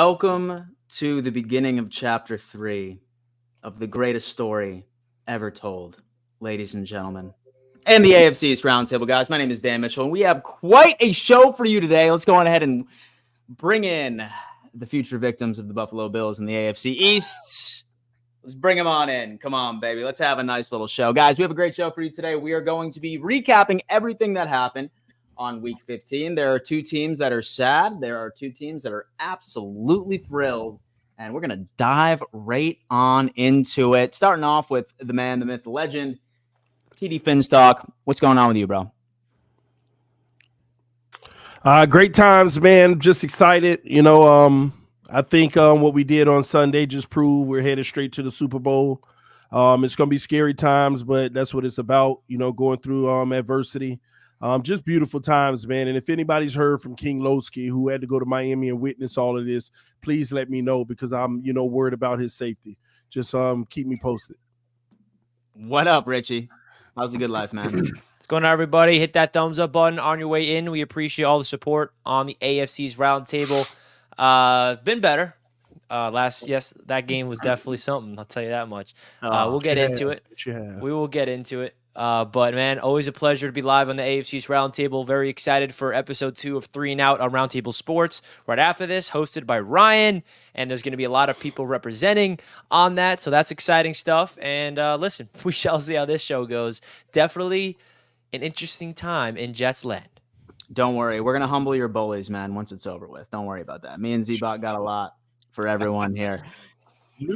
Welcome to the beginning of chapter 3 of the greatest story ever told, ladies and gentlemen. And the AFC's Roundtable, guys. My name is Dan Mitchell, and we have quite a show for you today. Let's go on ahead and bring in the future victims of the Buffalo Bills in the AFC East. Let's bring them on in. Come on, baby. Let's have a nice little show. Guys, we have a great show for you today. We are going to be recapping everything that happened on week 15. There are two teams that are sad. There are two teams that are absolutely thrilled. And we're going to dive right on into it. Starting off with the man, the myth, the legend, TD Finstock. What's going on with you, bro? Great times, man. Just excited. I think what we did on Sunday just proved we're headed straight to the Super Bowl. It's going to be scary times, but that's what it's about, going through adversity. Just beautiful times, man. And if anybody's heard from King Lowski, who had to go to Miami and witness all of this, please let me know because I'm, worried about his safety. Just keep me posted. What up, Richie? How's the good life, man? What's going on, everybody? Hit that thumbs up button on your way in. We appreciate all the support on the AFC's Roundtable. Been better. That game was definitely something. I'll tell you that much. We'll get into it. We will get into it. But man, always a pleasure to be live on the AFC's Roundtable. Very excited for episode 2 of 3 and Out on Roundtable Sports. Right after this, hosted by Ryan, and there's going to be a lot of people representing on that, so that's exciting stuff. And listen, we shall see how this show goes. Definitely an interesting time in Jets land. Don't worry, we're gonna humble your bullies, man. Once it's over with, don't worry about that. Me and Z-Bot got a lot for everyone here.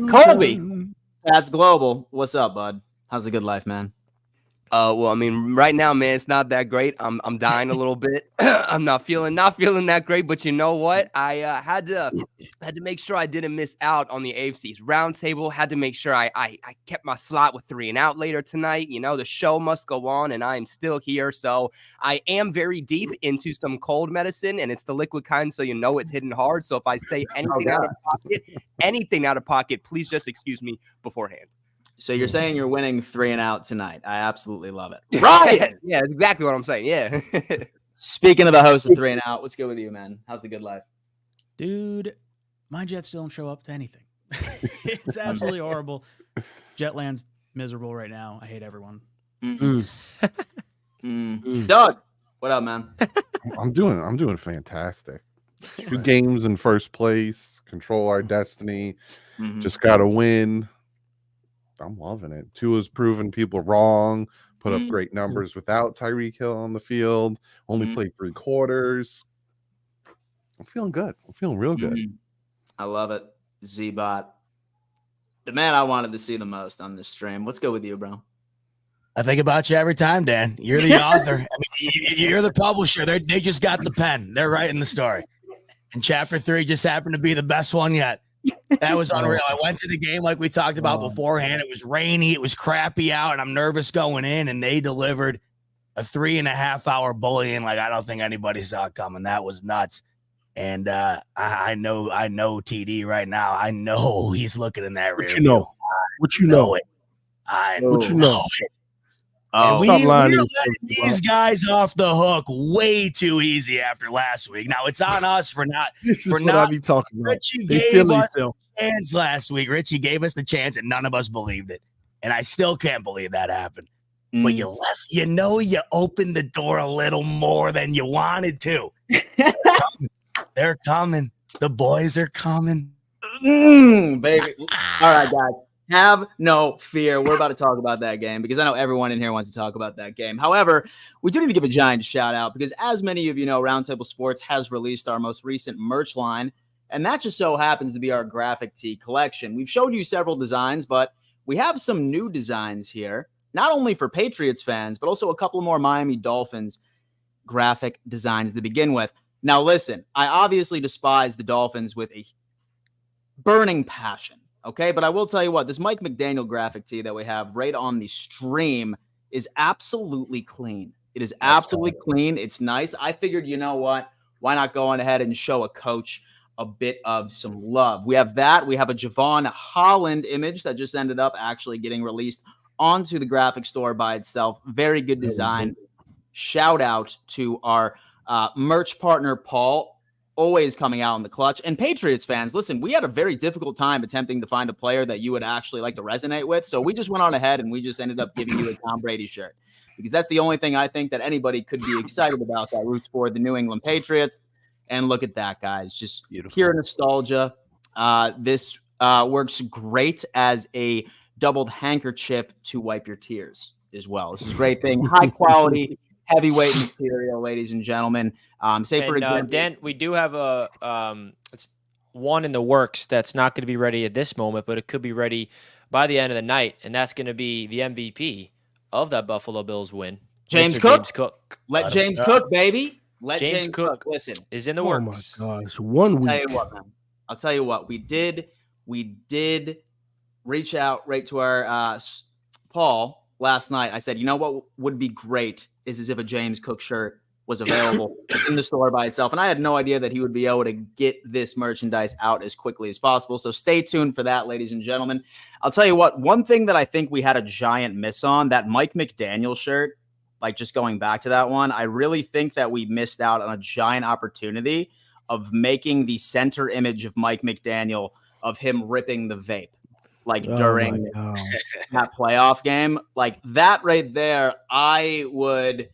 Colby, that's global. What's up, bud? How's the good life, man? Right now, man, it's not that great. I'm dying a little bit. I'm not feeling that great. But you know what? I had to make sure I didn't miss out on the AFC's Roundtable. Had to make sure I kept my slot with 3 and Out later tonight. The show must go on, and I am still here. So I am very deep into some cold medicine, and it's the liquid kind, so it's hitting hard. So if I say anything out of pocket, please just excuse me beforehand. So you're saying you're winning 3 and Out tonight. I absolutely love it. Right. Yeah, that's exactly what I'm saying. Yeah. Speaking of the host of 3 and Out, what's good with you, man? How's the good life? Dude, my Jets don't show up to anything. It's absolutely horrible. Jetland's miserable right now. I hate everyone. Doug, what up, man? I'm doing fantastic. 2 games in first place, control our destiny. Just got to win. I'm loving it. Tua's proven people wrong, put up great numbers without Tyreek Hill on the field, only played 3 quarters. I'm feeling good. I'm feeling real good. I love it. Z-Bot, the man I wanted to see the most on this stream. What's good with you, bro? I think about you every time, Dan. You're the author. You're the publisher. They just got the pen. They're writing the story. And chapter 3 just happened to be the best one yet. That was unreal. I went to the game like we talked about beforehand. It was rainy. It was crappy out, and I'm nervous going in, and they delivered a 3.5-hour bullying like I don't think anybody saw it coming. That was nuts. And I know TD right now. I know he's looking in that rear. What you know? I what you know? it. Oh, we're letting these guys off the hook way too easy after last week. Now it's on us for not. This is what I be talking about. Richie gave us the chance last week. Richie gave us the chance, and none of us believed it. And I still can't believe that happened. But you left. You opened the door a little more than you wanted to. They're coming. The boys are coming. Baby. All right, guys. Have no fear. We're about to talk about that game because I know everyone in here wants to talk about that game. However, we do need to give a giant shout out because as many of you know, Roundtable Sports has released our most recent merch line, and that just so happens to be our graphic tee collection. We've showed you several designs, but we have some new designs here, not only for Patriots fans, but also a couple more Miami Dolphins graphic designs to begin with. Now, listen, I obviously despise the Dolphins with a burning passion. Okay, but I will tell you what, this Mike McDaniel graphic tee that we have right on the stream is absolutely clean. It is absolutely clean. It's nice. I figured, you know what? Why not go on ahead and show a coach a bit of some love? We have that. We have a Javon Holland image that just ended up actually getting released onto the graphic store by itself. Very good design. Shout out to our merch partner, Paul. always coming out in the clutch. And Patriots fans, listen, we had a very difficult time attempting to find a player that you would actually like to resonate with. So we just went on ahead and we just ended up giving you a Tom Brady shirt, because that's the only thing I think that anybody could be excited about that roots for the New England Patriots. And look at that, guys. Just pure nostalgia. This works great as a doubled handkerchief to wipe your tears as well. This is a great thing. High quality, heavyweight material, ladies and gentlemen. For example, Dan, we do have it's one in the works that's not going to be ready at this moment, but it could be ready by the end of the night, and that's going to be the MVP of that Buffalo Bills win, James Mr. Cook. James Cook. Let James Cook, baby. Let James Cook. Listen, is in the Oh works. my gosh, 1 week. Tell you what, man. I'll tell you what. We did reach out right to our Paul last night. I said, you know what would be great is if a James Cook shirt was available in the store by itself. And I had no idea that he would be able to get this merchandise out as quickly as possible. So stay tuned for that, ladies and gentlemen. I'll tell you what, one thing that I think we had a giant miss on, that Mike McDaniel shirt, like just going back to that one, I really think that we missed out on a giant opportunity of making the center image of Mike McDaniel of him ripping the vape, like during that playoff game. Like that right there, I would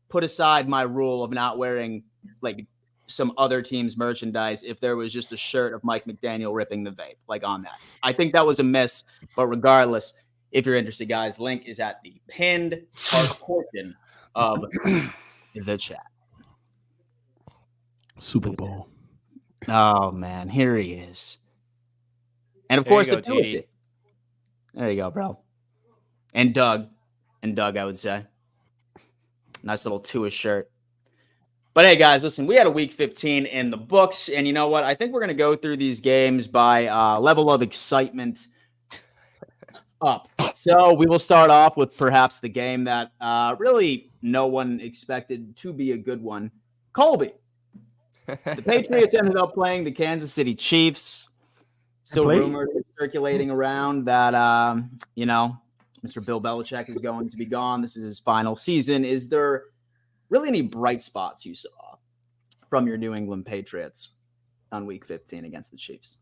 put aside my rule of not wearing like some other team's merchandise if there was just a shirt of Mike McDaniel ripping the vape, like on that. I think that was a miss, but regardless, if you're interested, guys, link is at the pinned portion of the chat. Super Bowl. Oh, man, here he is. And, of course, the TD. There you go, bro. And Doug, I would say. Nice little Tua shirt. But, hey, guys, listen, we had a Week 15 in the books. And you know what? I think we're going to go through these games by level of excitement up. So we will start off with perhaps the game that really no one expected to be a good one. Colby. The Patriots ended up playing the Kansas City Chiefs. Still rumored circulating around that, Mr. Bill Belichick is going to be gone. This is his final season. Is there really any bright spots you saw from your New England Patriots on Week 15 against the Chiefs?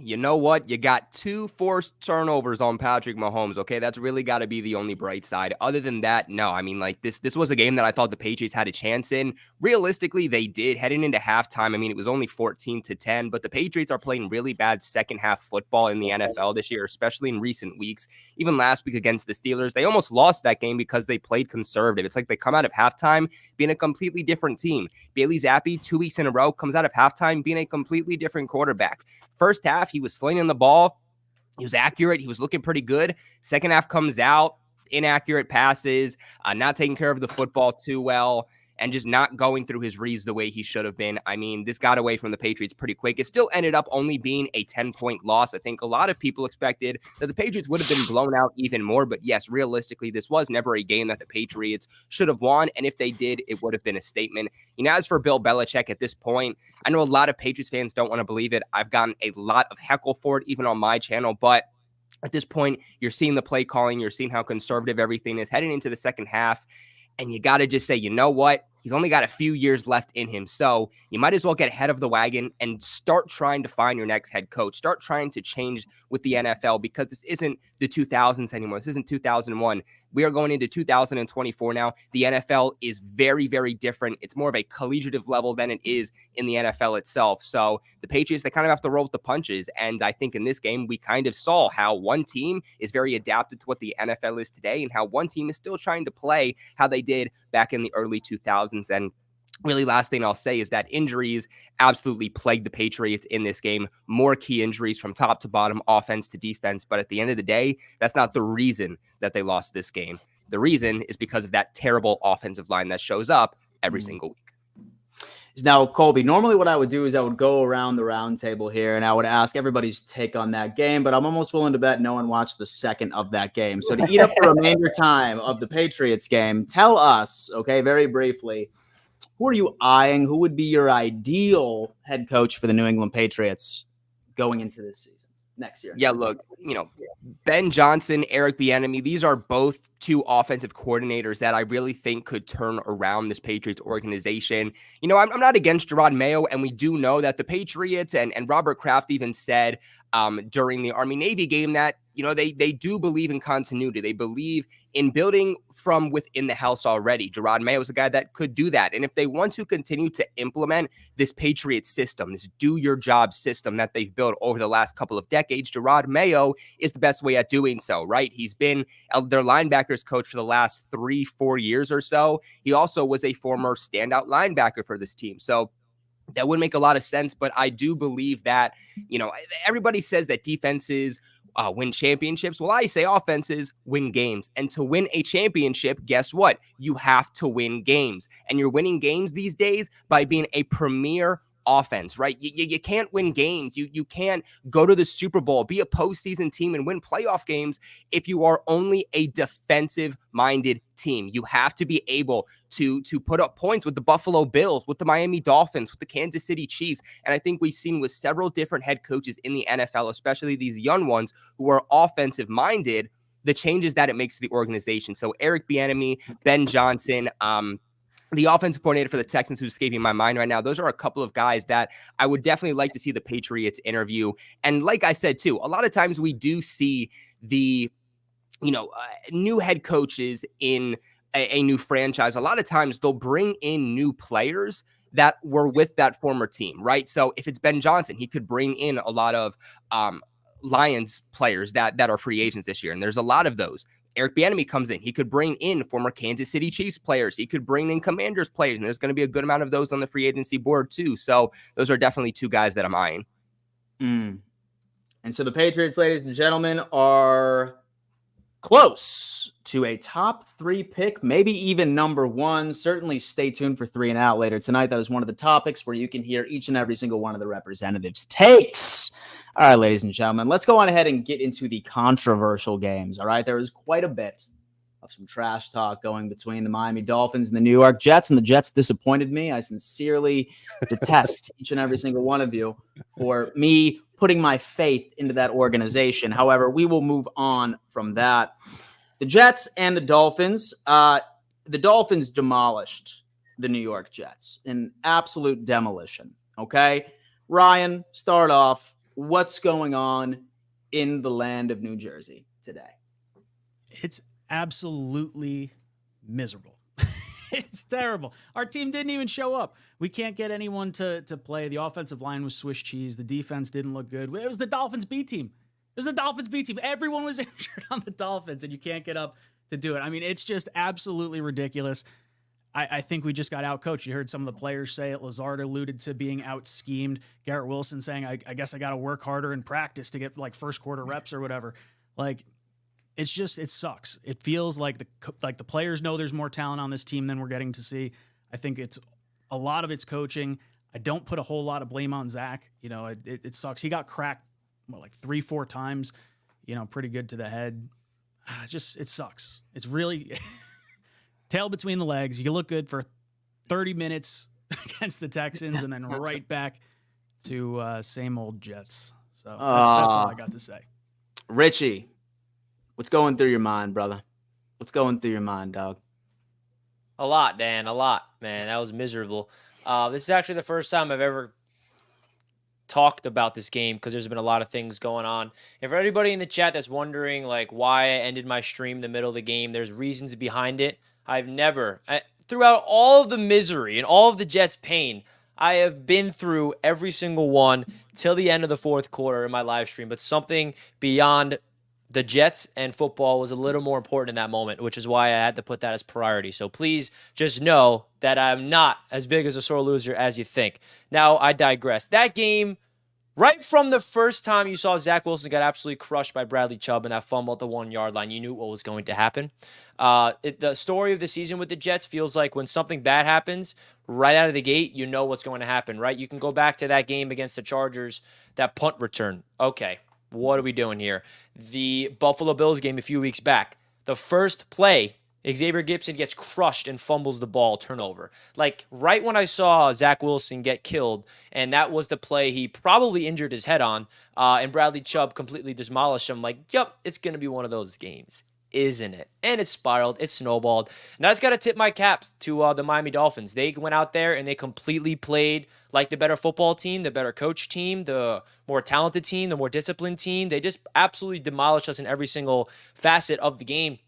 You know what? You got 2 forced turnovers on Patrick Mahomes. Okay, that's really got to be the only bright side. Other than that, no. I mean, like this was a game that I thought the Patriots had a chance in. Realistically, they did. Heading into halftime, I mean, it was only 14-10, but the Patriots are playing really bad second half football in the NFL this year, especially in recent weeks. Even last week against the Steelers, they almost lost that game because they played conservative. It's like they come out of halftime being a completely different team. Bailey Zappi, 2 weeks in a row, comes out of halftime being a completely different quarterback. First half, he was slinging the ball. He was accurate. He was looking pretty good. Second half comes out, inaccurate passes, not taking care of the football too well, and just not going through his reads the way he should have been. I mean, this got away from the Patriots pretty quick. It still ended up only being a 10-point loss. I think a lot of people expected that the Patriots would have been blown out even more. But yes, realistically, this was never a game that the Patriots should have won. And if they did, it would have been a statement. You know, as for Bill Belichick at this point, I know a lot of Patriots fans don't want to believe it. I've gotten a lot of heckle for it, even on my channel. But at this point, you're seeing the play calling. You're seeing how conservative everything is heading into the second half. And you got to just say, you know what? He's only got a few years left in him. So you might as well get ahead of the wagon and start trying to find your next head coach. Start trying to change with the NFL, because this isn't the 2000s anymore. This isn't 2001. We are going into 2024 now. The NFL is very, very different. It's more of a collegiate level than it is in the NFL itself. So the Patriots, they kind of have to roll with the punches. And I think in this game, we kind of saw how one team is very adapted to what the NFL is today and how one team is still trying to play how they did back in the early 2000s. And really, last thing I'll say is that injuries absolutely plagued the Patriots in this game. More key injuries from top to bottom, offense to defense. But at the end of the day, that's not the reason that they lost this game. The reason is because of that terrible offensive line that shows up every single week. Now, Colby, normally what I would do is I would go around the round table here and I would ask everybody's take on that game, but I'm almost willing to bet no one watched the second of that game. So to eat up the remainder time of the Patriots game, tell us, okay, very briefly, who are you eyeing? Who would be your ideal head coach for the New England Patriots going into this season, next year? Yeah, look, Ben Johnson, Eric Bieniemy, these are both two offensive coordinators that I really think could turn around this Patriots organization. You know, I'm not against Gerard Mayo, and we do know that the Patriots and Robert Kraft even said during the Army-Navy game that, you know, they do believe in continuity. They believe in building from within the house already. Gerard Mayo is a guy that could do that. And if they want to continue to implement this Patriots system, this do-your-job system that they've built over the last couple of decades, Gerard Mayo is the best way at doing so, right? He's been their linebackers coach for the last 3-4 years or so. He also was a former standout linebacker for this team. So that would make a lot of sense, but I do believe that, you know, everybody says that defenses win championships. Well, I say offenses win games. And to win a championship, guess what? You have to win games. And you're winning games these days by being a premier offense, right? You can't win games. You can't go to the Super Bowl, be a postseason team, and win playoff games if you are only a defensive-minded team. You have to be able to put up points with the Buffalo Bills, with the Miami Dolphins, with the Kansas City Chiefs. And I think we've seen with several different head coaches in the NFL, especially these young ones who are offensive-minded, the changes that it makes to the organization. So Eric Bieniemy, Ben Johnson, the offensive coordinator for the Texans, who's escaping my mind right now, those are a couple of guys that I would definitely like to see the Patriots interview. And like I said, too, a lot of times we do see the, new head coaches in a new franchise. A lot of times they'll bring in new players that were with that former team, right? So if it's Ben Johnson, he could bring in a lot of Lions players that are free agents this year. And there's a lot of those. Eric Bieniemy comes in. He could bring in former Kansas City Chiefs players. He could bring in Commanders players, and there's going to be a good amount of those on the free agency board too. So those are definitely two guys that I'm eyeing. And so the Patriots, ladies and gentlemen, are close to a top 3 pick, maybe even number 1. Certainly stay tuned for 3 and Out later tonight. That is one of the topics where you can hear each and every single one of the representatives' takes. All right, ladies and gentlemen, let's go on ahead and get into the controversial games. All right, there is quite a bit of some trash talk going between the Miami Dolphins and the New York Jets, and the Jets disappointed me. I sincerely detest each and every single one of you for me putting my faith into that organization. However, we will move on from that. The Jets and the Dolphins demolished the New York Jets, an absolute demolition. Okay, Ryan, start off. What's going on in the land of New Jersey today? It's absolutely miserable. It's terrible. Our team didn't even show up. We can't get anyone to play. The offensive line was Swiss cheese. The defense didn't look good. It was the Dolphins B team. Everyone was injured on the Dolphins, and you can't get up to do it. I mean, it's just absolutely ridiculous. I think we just got out-coached. You heard some of the players say it. Lazard alluded to being out-schemed. Garrett Wilson saying, I guess I got to work harder in practice to get, like, first quarter reps or whatever. Like, it sucks. It feels like the players know there's more talent on this team than we're getting to see. I think it's a lot of it's coaching. I don't put a whole lot of blame on Zach. You know, it sucks. He got cracked, like 3-4 times, pretty good to the head. It sucks. It's really tail between the legs. You look good for 30 minutes against the Texans and then right back to same old Jets. So that's all I got to say. Richie, what's going through your mind, brother? What's going through your mind, dog? A lot, Dan. A lot, man. That was miserable. This is actually the first time I've ever talked about this game because there's been a lot of things going on. And for anybody in the chat that's wondering like why I ended my stream in the middle of the game, there's reasons behind it. Throughout all of the misery and all of the Jets' pain, I have been through every single one till the end of the fourth quarter in my live stream. But something beyond the Jets and football was a little more important in that moment, which is why I had to put that as priority. So please just know that I'm not as big as a sore loser as you think. Now, I digress. That game, right from the first time you saw Zach Wilson got absolutely crushed by Bradley Chubb and that fumble at the 1-yard line, you knew what was going to happen. The story of the season with the Jets feels like when something bad happens, right out of the gate, you know what's going to happen, right? You can go back to that game against the Chargers, that punt return. Okay. What are we doing here? The Buffalo Bills game a few weeks back. The first play, Xavier Gibson gets crushed and fumbles the ball, turnover. Like right when I saw Zach Wilson get killed, and that was the play he probably injured his head on, and Bradley Chubb completely demolished him. Like, yep, it's going to be one of those games. isn't it? And it spiraled, it snowballed. And I just got to tip my caps to the Miami Dolphins. They went out there and they completely played like the better football team, the better coach team, the more talented team, the more disciplined team. They just absolutely demolished us in every single facet of the game.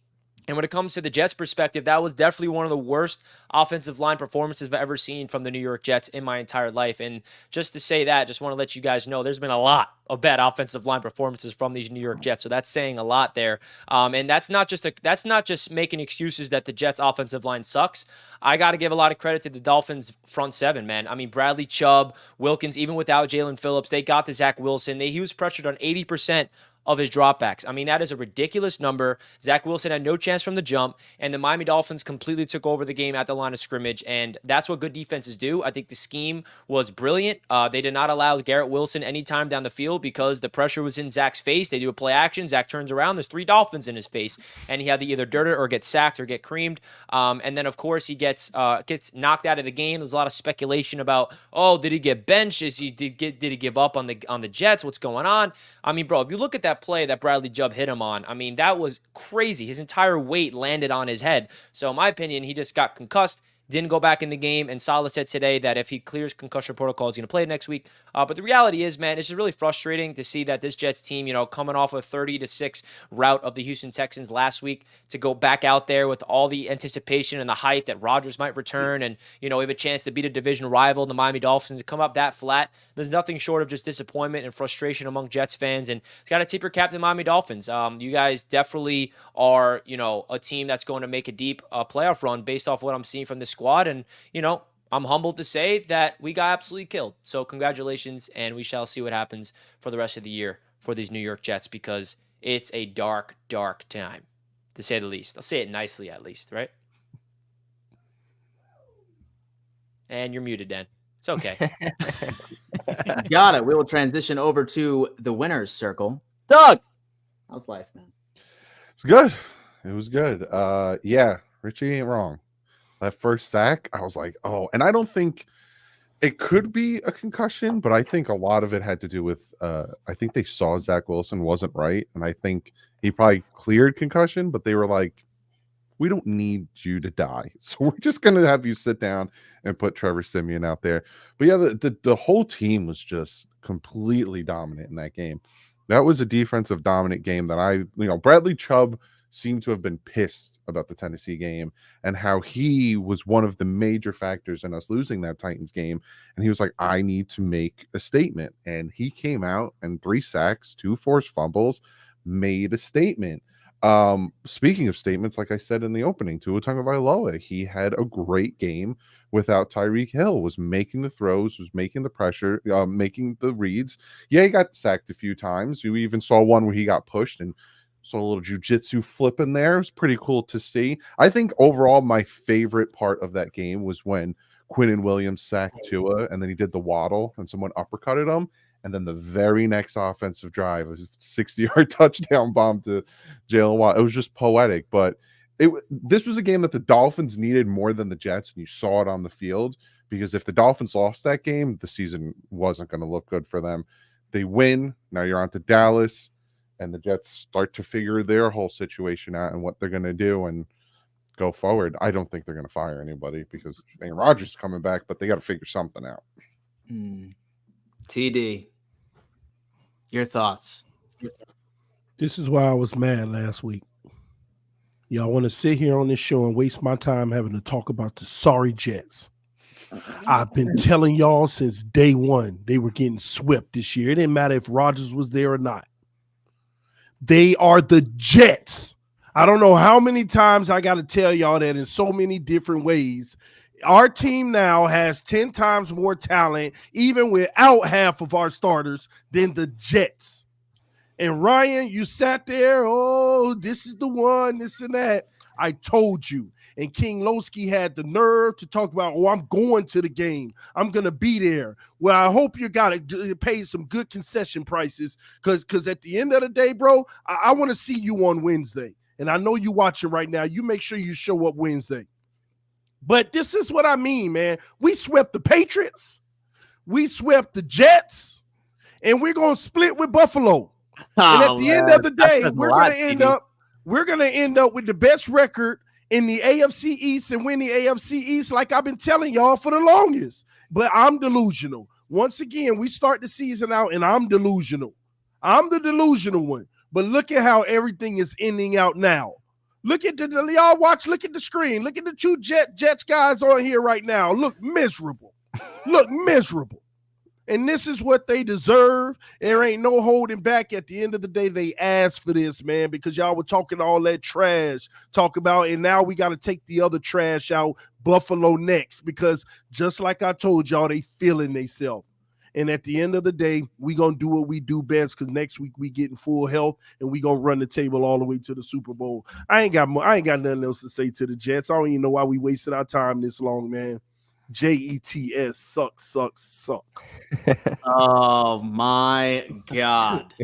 And when it comes to the Jets' perspective, that was definitely one of the worst offensive line performances I've ever seen from the New York Jets in my entire life. And just to say that, just want to let you guys know, there's been a lot of bad offensive line performances from these New York Jets. So that's saying a lot there. And that's not just making excuses that the Jets' offensive line sucks. I got to give a lot of credit to the Dolphins' front seven, man. I mean, Bradley Chubb, Wilkins, even without Jalen Phillips, they got to Zach Wilson. He was pressured on 80% of his dropbacks. I mean, that is a ridiculous number. Zach Wilson had no chance from the jump, and the Miami Dolphins completely took over the game at the line of scrimmage, and that's what good defenses do. I think the scheme was brilliant. They did not allow Garrett Wilson any time down the field because the pressure was in Zach's face. They do a play action. Zach turns around. There's 3 Dolphins in his face, and he had to either dirt it or get sacked or get creamed. And then, of course, he gets knocked out of the game. There's a lot of speculation about, oh, did he get benched? Did he give up on the Jets? What's going on? I mean, bro, if you look at that play that Bradley Chubb hit him on, I mean, that was crazy. His entire weight landed on his head. So in my opinion, he just got concussed, didn't go back in the game, and Saleh said today that if he clears concussion protocol, he's going to play next week. But the reality is, man, it's just really frustrating to see that this Jets team, coming off a 30-6 rout of the Houston Texans last week, to go back out there with all the anticipation and the hype that Rodgers might return and, we have a chance to beat a division rival, the Miami Dolphins, to come up that flat. There's nothing short of just disappointment and frustration among Jets fans, and it's got to tip your cap to the Miami Dolphins. You guys definitely are, a team that's going to make a deep playoff run based off what I'm seeing from this squad, and, I'm humbled to say that we got absolutely killed. So congratulations, and we shall see what happens for the rest of the year for these New York Jets, because it's a dark, dark time, to say the least. I'll say it nicely, at least, right? And you're muted, Dan. It's okay. Got it. We will transition over to the winner's circle. Doug, how's life, man? It's good. It was good. Yeah, Richie ain't wrong. That first sack, I was like, oh, and I don't think it could be a concussion, but I think a lot of it had to do with, I think they saw Zach Wilson wasn't right, and I think he probably cleared concussion, but they were like, we don't need you to die, so we're just going to have you sit down and put Trevor Siemian out there. But yeah, the whole team was just completely dominant in that game. That was a defensive dominant game that Bradley Chubb seemed to have been pissed about the Tennessee game and how he was one of the major factors in us losing that Titans game. And he was like, I need to make a statement. And he came out and 3 sacks, 2 forced fumbles, made a statement. Speaking of statements, like I said in the opening, Tua Tagovailoa, he had a great game without Tyreek Hill, was making the throws, was making the pressure, making the reads. Yeah, he got sacked a few times. You even saw one where he got pushed and saw a little jiu-jitsu flip in there. It was pretty cool to see. I think overall my favorite part of that game was when Quinnen Williams sacked Tua and then he did the waddle and someone uppercutted him. And then the very next offensive drive was a 60-yard touchdown bomb to Jalen Waddle. It was just poetic. But this was a game that the Dolphins needed more than the Jets, and you saw it on the field, because if the Dolphins lost that game, the season wasn't going to look good for them. They win. Now you're on to Dallas, and the Jets start to figure their whole situation out and what they're going to do and go forward. I don't think they're going to fire anybody because Aaron Rodgers is coming back, but they got to figure something out. TD, your thoughts? This is why I was mad last week. Y'all want to sit here on this show and waste my time having to talk about the sorry Jets. I've been telling y'all since day one they were getting swept this year. It didn't matter if Rodgers was there or not. They are the Jets. I don't know how many times I got to tell y'all that in so many different ways. Our team now has 10 times more talent, even without half of our starters, than the Jets. And Ryan, you sat there, oh, this is the one, this and that. I told you. And King Lowski had the nerve to talk about, oh, I'm going to the game. I'm going to be there. Well, I hope you got to pay some good concession prices because at the end of the day, bro, I want to see you on Wednesday. And I know you watching right now. You make sure you show up Wednesday. But this is what I mean, man. We swept the Patriots. We swept the Jets. And we're going to split with Buffalo. And at the end of the day, we're going to end up we're going to end up with the best record in the AFC East and win the AFC East like I've been telling y'all for the longest. But I'm delusional. Once again, we start the season out and I'm delusional. I'm the delusional one. But look at how everything is ending out now. Look at y'all watch, look at the screen. Look at the two Jets guys on here right now. Look miserable. Look miserable. And this is what they deserve. There ain't no holding back. At the end of the day, they asked for this, man, because y'all were talking all that trash. Talk about, and now we got to take the other trash out, Buffalo next, because just like I told y'all, they feeling themselves. And at the end of the day, we going to do what we do best, because next week we getting full health and we going to run the table all the way to the Super Bowl. I ain't got nothing else to say to the Jets. I don't even know why we wasted our time this long, man. JETS, suck. Oh my God.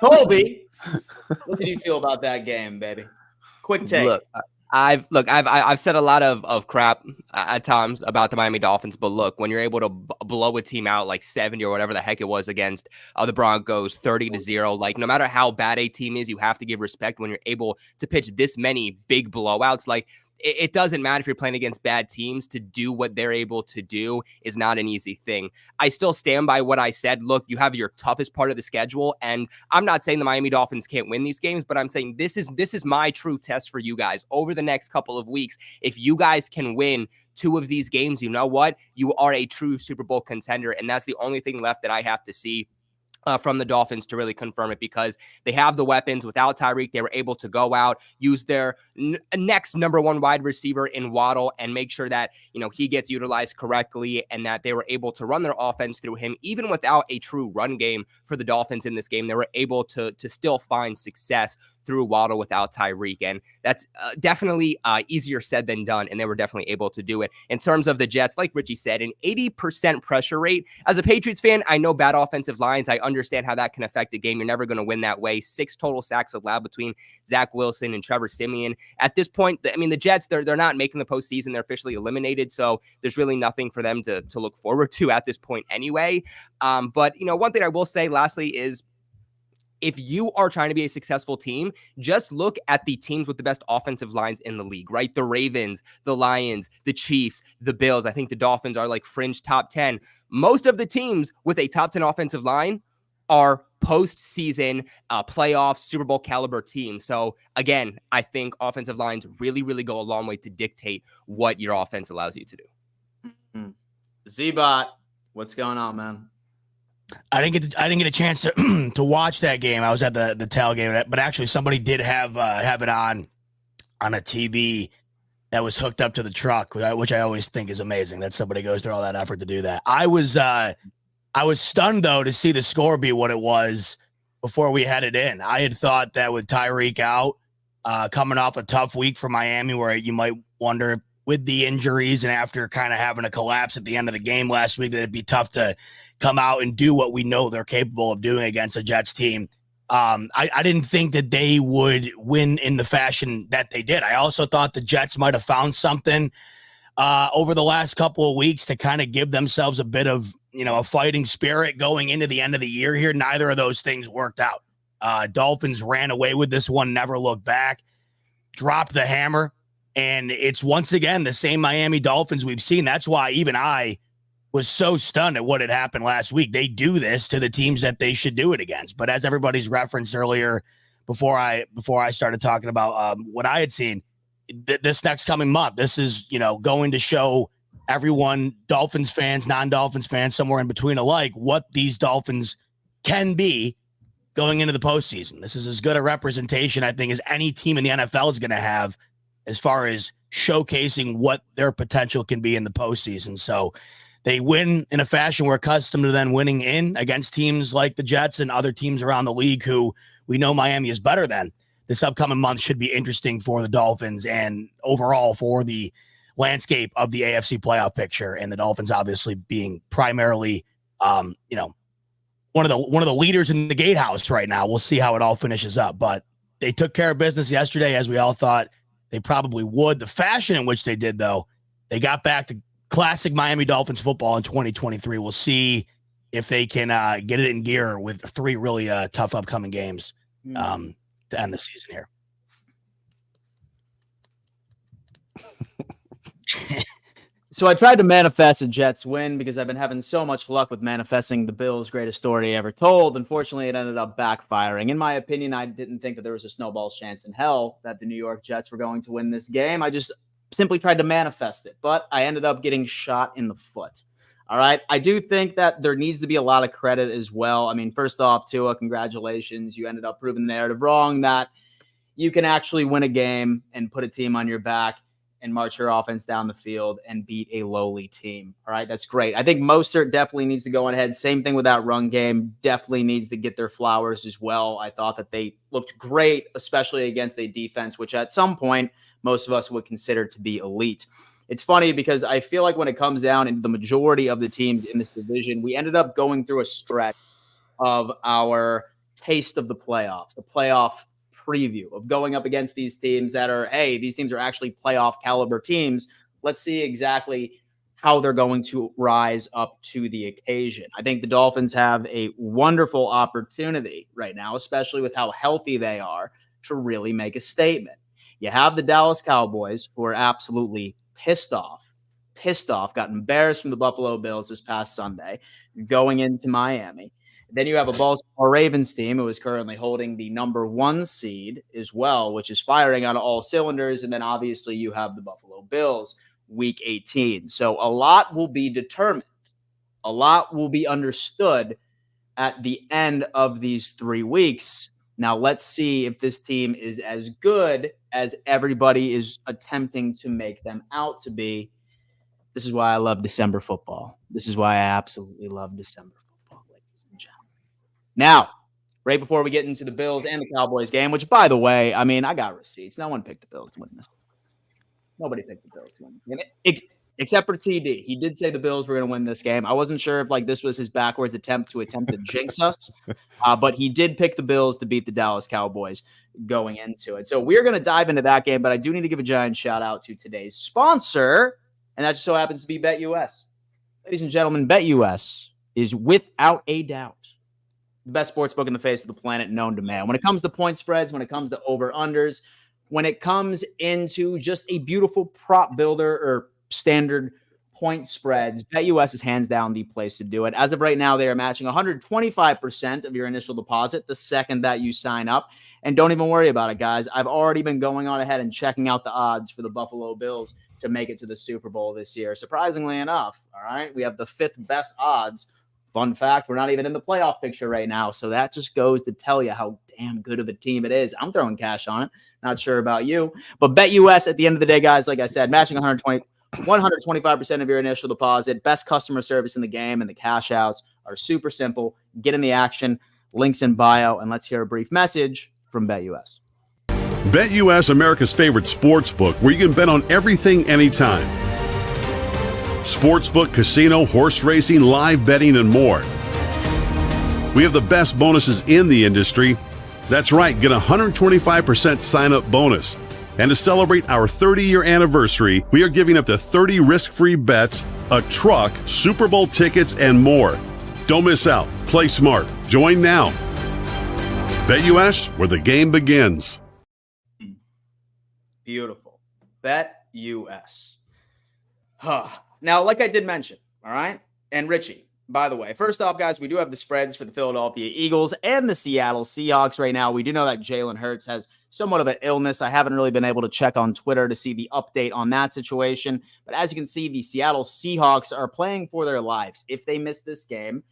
Colby, what did you feel about that game, baby? Quick take. Look, I've said a lot of crap at times about the Miami Dolphins, but look, when you're able to blow a team out like 70 or whatever the heck it was against the Broncos, 30-0, like no matter how bad a team is, you have to give respect when you're able to pitch this many big blowouts. Like, it doesn't matter if you're playing against bad teams. To do what they're able to do is not an easy thing. I still stand by what I said. Look, you have your toughest part of the schedule, and I'm not saying the Miami Dolphins can't win these games, but I'm saying this is my true test for you guys over the next couple of weeks. If you guys can win 2 of these games, you know what? You are a true Super Bowl contender, and that's the only thing left that I have to see from the Dolphins to really confirm it, because they have the weapons. Without Tyreek, they were able to go out, use their next number 1 wide receiver in Waddle, and make sure that, you know, he gets utilized correctly, and that they were able to run their offense through him. Even without a true run game for the Dolphins in this game, they were able to still find success through Waddle without Tyreek. And that's definitely easier said than done. And they were definitely able to do it. In terms of the Jets, like Richie said, an 80% pressure rate. As a Patriots fan, I know bad offensive lines. I understand how that can affect the game. You're never going to win that way. 6 total sacks allowed between Zach Wilson and Trevor Siemian. At this point, I mean, the Jets, they're not making the postseason. They're officially eliminated. So there's really nothing for them to look forward to at this point anyway. But, you know, one thing I will say lastly is, if you are trying to be a successful team, just look at the teams with the best offensive lines in the league, right? The Ravens, the Lions, the Chiefs, the Bills. I think the Dolphins are like fringe top 10. Most of the teams with a top 10 offensive line are postseason playoff Super Bowl caliber teams. So again, I think offensive lines really, really go a long way to dictate what your offense allows you to do. Mm-hmm. Z-Bot, what's going on, man? I didn't get a chance to to watch that game. I was at the tailgate, but actually somebody did have it on a TV that was hooked up to the truck, which I always think is amazing that somebody goes through all that effort to do that. I was stunned though to see the score be what it was before we headed in. I had thought that with Tyreek out, coming off a tough week for Miami, where you might wonder with the injuries and after kind of having a collapse at the end of the game last week, that it'd be tough to come out and do what we know they're capable of doing against a Jets team. I didn't think that they would win in the fashion that they did. I also thought the Jets might have found something over the last couple of weeks to kind of give themselves a bit of, you know, a fighting spirit going into the end of the year here. Neither of those things worked out. Dolphins ran away with this one, never looked back, dropped the hammer. And it's once again the same Miami Dolphins we've seen. That's why even I was so stunned at what had happened last week. They do this to the teams that they should do it against. But as everybody's referenced earlier, before I started talking about what I had seen, this next coming month, this is, you know, going to show everyone, Dolphins fans, non-Dolphins fans, somewhere in between alike, what these Dolphins can be going into the postseason. This is as good a representation, I think, as any team in the NFL is going to have, as far as showcasing what their potential can be in the postseason. So they win in a fashion we're accustomed to then winning in against teams like the Jets and other teams around the league who we know Miami is better than. This upcoming month should be interesting for the Dolphins and overall for the landscape of the AFC playoff picture. And the Dolphins obviously being primarily, you know, one of the leaders in the gatehouse right now. We'll see how it all finishes up, but they took care of business yesterday, as we all thought they probably would. The fashion in which they did, though, they got back to classic Miami Dolphins football in 2023. We'll see if they can get it in gear with 3 really tough upcoming games to end the season here. So I tried to manifest a Jets win because I've been having so much luck with manifesting the Bills' greatest story ever told. Unfortunately, it ended up backfiring. In my opinion, I didn't think that there was a snowball's chance in hell that the New York Jets were going to win this game. I just simply tried to manifest it, but I ended up getting shot in the foot. All right. I do think that there needs to be a lot of credit as well. I mean, first off, Tua, congratulations. You ended up proving the narrative wrong that you can actually win a game and put a team on your back and march your offense down the field and beat a lowly team. All right, that's great. I think Mostert definitely needs to go on ahead. Same thing with that run game. Definitely needs to get their flowers as well. I thought that they looked great, especially against a defense, which at some point most of us would consider to be elite. It's funny because I feel like when it comes down to the majority of the teams in this division, we ended up going through a stretch of our taste of the playoffs, the playoff preview of going up against these teams that are, hey, these teams are actually playoff caliber teams. Let's see exactly how they're going to rise up to the occasion. I think the Dolphins have a wonderful opportunity right now, especially with how healthy they are, to really make a statement. You have the Dallas Cowboys, who are absolutely pissed off, got embarrassed from the Buffalo Bills this past Sunday, going into Miami. Then you have a Baltimore Ravens team who is currently holding the number 1 seed as well, which is firing on all cylinders. And then obviously you have the Buffalo Bills week 18. So a lot will be determined. A lot will be understood at the end of these 3 weeks. Now let's see if this team is as good as everybody is attempting to make them out to be. This is why I love December football. This is why I absolutely love December football. Now, right before we get into the Bills and the Cowboys game, which, by the way, I mean, I got receipts. No one picked the Bills to win this. Nobody picked the Bills to win this game, except for TD. He did say the Bills were going to win this game. I wasn't sure if this was his backwards attempt to jinx us, but he did pick the Bills to beat the Dallas Cowboys going into it. So we're going to dive into that game, but I do need to give a giant shout out to today's sponsor, and that just so happens to be BetUS. Ladies and gentlemen, BetUS is without a doubt the best sports book in the face of the planet known to man. When it comes to point spreads, when it comes to over-unders, when it comes into just a beautiful prop builder or standard point spreads, BetUS is hands down the place to do it. As of right now, they are matching 125% of your initial deposit the second that you sign up. And don't even worry about it, guys. I've already been going on ahead and checking out the odds for the Buffalo Bills to make it to the Super Bowl this year. Surprisingly enough, all right, we have the 5th best odds. Fun fact, we're not even in the playoff picture right now. So that just goes to tell you how damn good of a team it is. I'm throwing cash on it. Not sure about you. But BetUS at the end of the day, guys, like I said, matching 125% of your initial deposit. Best customer service in the game, and the cash outs are super simple. Get in the action. Links in bio. And let's hear a brief message from BetUS. BetUS, America's favorite sports book, where you can bet on everything anytime. Sportsbook, casino, horse racing, live betting, and more. We have the best bonuses in the industry. That's right, get a 125% sign-up bonus. And to celebrate our 30-year anniversary, we are giving up to 30 risk-free bets, a truck, Super Bowl tickets, and more. Don't miss out. Play smart. Join now. BetUS, where the game begins. Beautiful. BetUS. Now, like I did mention, all right, and Richie, by the way, first off, guys, we do have the spreads for the Philadelphia Eagles and the Seattle Seahawks right now. We do know that Jalen Hurts has somewhat of an illness. I haven't really been able to check on Twitter to see the update on that situation. But as you can see, the Seattle Seahawks are playing for their lives. If they miss this game,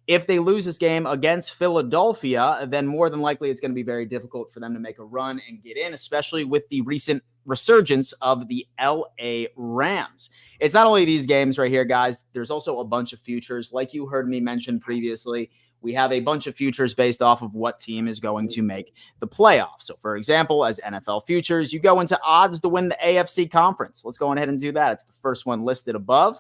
if they lose this game against Philadelphia, then more than likely it's going to be very difficult for them to make a run and get in, especially with the recent resurgence of the LA Rams. It's not only these games right here, guys. There's also a bunch of futures. Like you heard me mention previously, we have a bunch of futures based off of what team is going to make the playoffs. So, for example, as NFL futures, you go into odds to win the AFC conference. Let's go on ahead and do that. It's the first one listed above.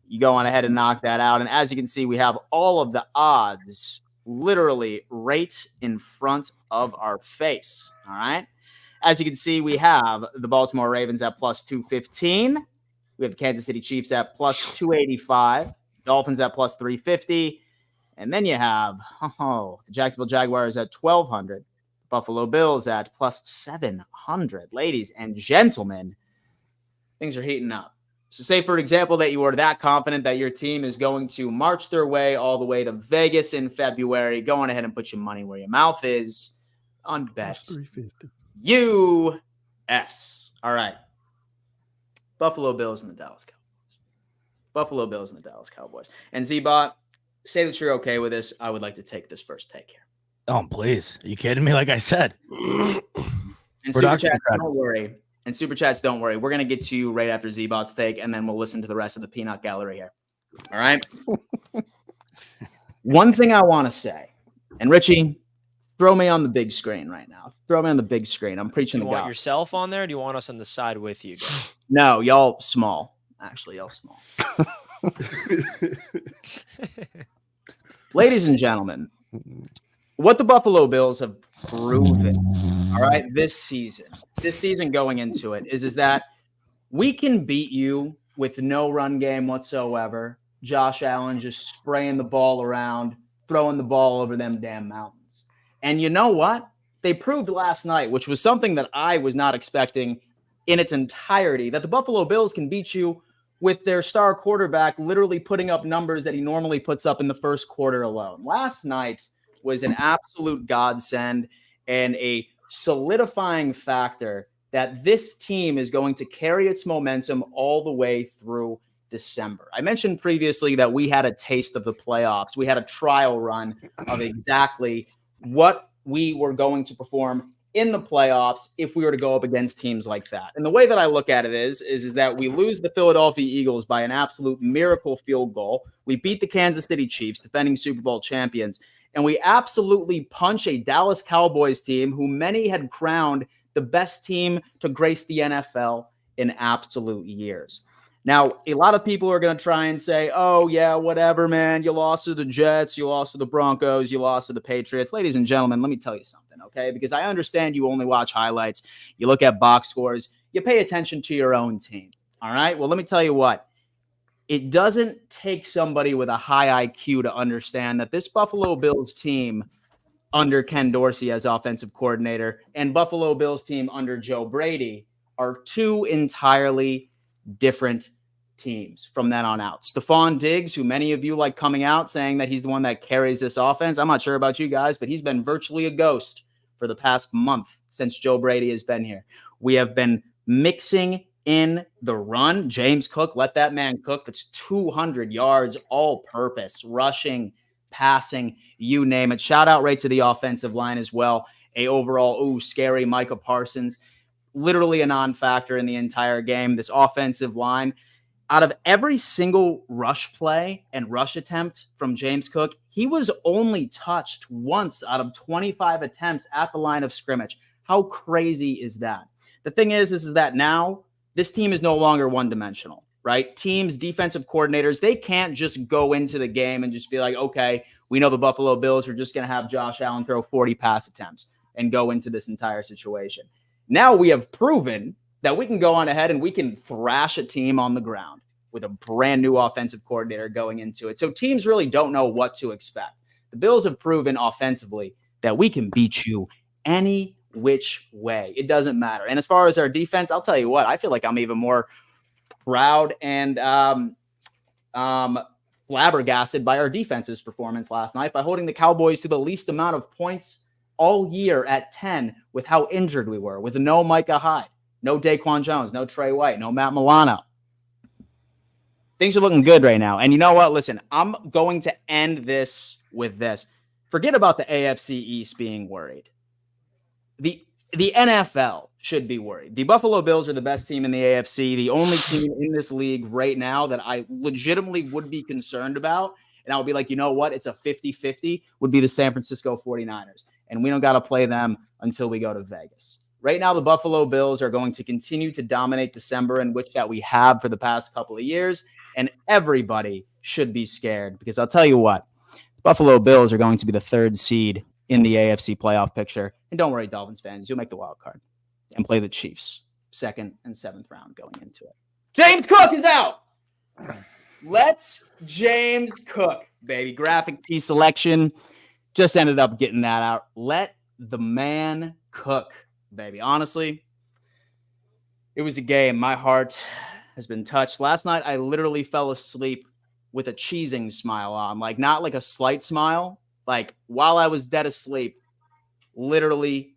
You go on ahead and knock that out. And as you can see, we have all of the odds literally right in front of our face. All right. As you can see, we have the Baltimore Ravens at plus 215. We have the Kansas City Chiefs at plus 285. Dolphins at plus 350. And then you have the Jacksonville Jaguars at 1,200. Buffalo Bills at plus 700. Ladies and gentlemen, things are heating up. So say, for example, that you are that confident that your team is going to march their way all the way to Vegas in February. Go on ahead and put your money where your mouth is on BetUS. All right. Buffalo Bills and the Dallas Cowboys. Buffalo Bills and the Dallas Cowboys. And Z-Bot, say that you're okay with this. I would like to take this first take here. Oh, please. Are you kidding me? Like I said. And Super Chats, don't worry. And Super Chats, don't worry. We're going to get to you right after Z-Bot's take, and then we'll listen to the rest of the peanut gallery here. All right? One thing I want to say, and Richie, throw me on the big screen right now. Throw me on the big screen. I'm preaching Do the you want gospel. yourself on there, or do you want us on the side with you guys? No, y'all small. Actually, y'all small. Ladies and gentlemen, what the Buffalo Bills have proven, all right, this season going into it is that we can beat you with no run game whatsoever. Josh Allen just spraying the ball around, throwing the ball over them damn mountains. And you know what? They proved last night, which was something that I was not expecting in its entirety, that the Buffalo Bills can beat you with their star quarterback literally putting up numbers that he normally puts up in the first quarter alone. Last night was an absolute godsend and a solidifying factor that this team is going to carry its momentum all the way through December. I mentioned previously that we had a taste of the playoffs. We had a trial run of exactly what we were going to perform in the playoffs if we were to go up against teams like that. And the way that I look at it is that we lose the Philadelphia Eagles by an absolute miracle field goal. We beat the Kansas City Chiefs, defending Super Bowl champions, and we absolutely punch a Dallas Cowboys team who many had crowned the best team to grace the NFL in absolute years. Now, a lot of people are going to try and say, oh, yeah, whatever, man. You lost to the Jets. You lost to the Broncos. You lost to the Patriots. Ladies and gentlemen, let me tell you something, okay? Because I understand you only watch highlights. You look at box scores. You pay attention to your own team, all right? Well, let me tell you what. It doesn't take somebody with a high IQ to understand that this Buffalo Bills team under Ken Dorsey as offensive coordinator and Buffalo Bills team under Joe Brady are two entirely different teams from then on out. Stephon Diggs, who many of you like coming out saying that he's the one that carries this offense. I'm not sure about you guys, but he's been virtually a ghost for the past month since Joe Brady has been here. We have been mixing in the run. James Cook, let that man cook. That's 200 yards all purpose, rushing, passing, you name it. Shout out right to the offensive line as well. A overall, scary Micah Parsons. Literally a non-factor in the entire game. This offensive line, out of every single rush play and rush attempt from James Cook, he was only touched once out of 25 attempts at the line of scrimmage. How crazy is that? The thing is that now this team is no longer one-dimensional, right? Teams, defensive coordinators, they can't just go into the game and just be like, okay, we know the Buffalo Bills are just going to have Josh Allen throw 40 pass attempts and go into this entire situation. Now we have proven that we can go on ahead and we can thrash a team on the ground with a brand new offensive coordinator going into it. So teams really don't know what to expect. The Bills have proven offensively that we can beat you any which way. It doesn't matter. And as far as our defense, I'll tell you what, I feel like I'm even more proud and flabbergasted by our defense's performance last night by holding the Cowboys to the least amount of points all year at 10 with how injured we were, with no Micah Hyde, no Daquan Jones, no Trey White, no Matt Milano. Things are looking good right now. And you know what? Listen, I'm going to end this with this. Forget about the AFC East being worried. The NFL should be worried. The Buffalo Bills are the best team in the AFC, the only team in this league right now that I legitimately would be concerned about. And I would be like, you know what? It's a 50-50 would be the San Francisco 49ers. And we don't got to play them until we go to Vegas. Right now, the Buffalo Bills are going to continue to dominate December, in which that we have for the past couple of years. And everybody should be scared because I'll tell you what, Buffalo Bills are going to be the third seed in the AFC playoff picture. And don't worry, Dolphins fans, you'll make the wild card and play the Chiefs 2nd and 7th round going into it. James Cook is out. Let's James Cook, baby. Graphic tee selection. Just ended up getting that out. Let the man cook, baby. Honestly, it was a game. My heart has been touched. Last night, I literally fell asleep with a cheesing smile on, like not like a slight smile, like while I was dead asleep, literally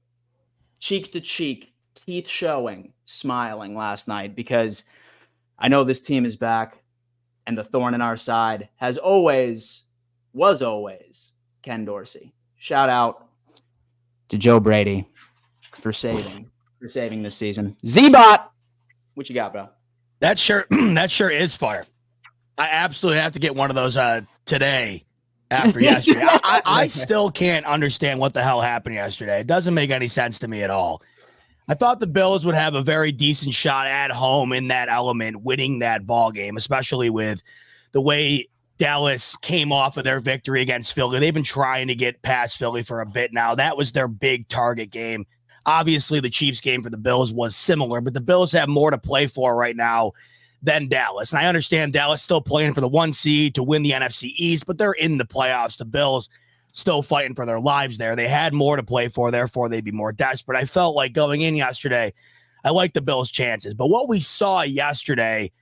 cheek to cheek, teeth showing, smiling last night because I know this team is back and the thorn in our side was always Ken Dorsey. Shout out to Joe Brady for saving this season. Z-Bot, what you got, bro? That shirt is fire. I absolutely have to get one of those today after yesterday. I still can't understand what the hell happened yesterday. It doesn't make any sense to me at all. I thought the Bills would have a very decent shot at home in that element, winning that ball game, especially with the way Dallas came off of their victory against Philly. They've been trying to get past Philly for a bit now. That was their big target game. Obviously, the Chiefs game for the Bills was similar, but the Bills have more to play for right now than Dallas. And I understand Dallas still playing for the 1 seed to win the NFC East, but they're in the playoffs. The Bills still fighting for their lives there. They had more to play for, therefore they'd be more desperate. I felt like going in yesterday, I liked the Bills' chances. But what we saw yesterday,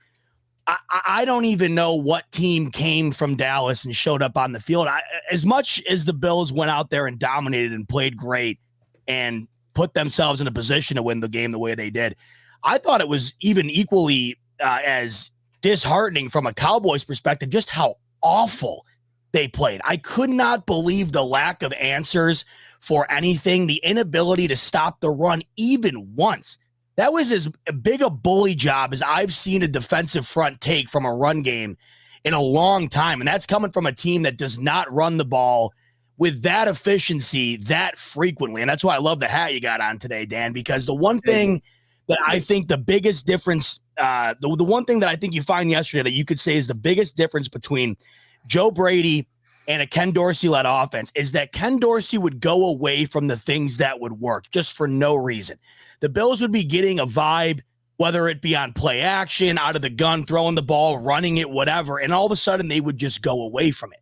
I don't even know what team came from Dallas and showed up on the field. As much as the Bills went out there and dominated and played great and put themselves in a position to win the game the way they did, I thought it was even equally as disheartening from a Cowboys perspective, just how awful they played. I could not believe the lack of answers for anything, the inability to stop the run even once. That was as big a bully job as I've seen a defensive front take from a run game in a long time. And that's coming from a team that does not run the ball with that efficiency that frequently. And that's why I love the hat you got on today, Dan, because the one thing that I think the biggest difference, the one thing that I think you find yesterday that you could say is the biggest difference between Joe Brady and a Ken Dorsey-led offense is that Ken Dorsey would go away from the things that would work just for no reason. The Bills would be getting a vibe, whether it be on play action, out of the gun, throwing the ball, running it, whatever, and all of a sudden they would just go away from it.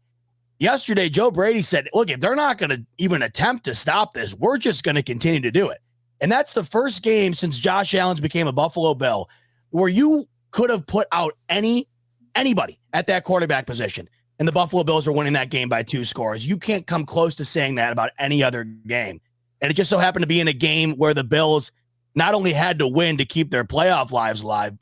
Yesterday, Joe Brady said, look, if they're not going to even attempt to stop this, we're just going to continue to do it. And that's the first game since Josh Allen's became a Buffalo Bill where you could have put out anybody at that quarterback position, and the Buffalo Bills are winning that game by 2 scores. You can't come close to saying that about any other game. And it just so happened to be in a game where the Bills not only had to win to keep their playoff lives alive,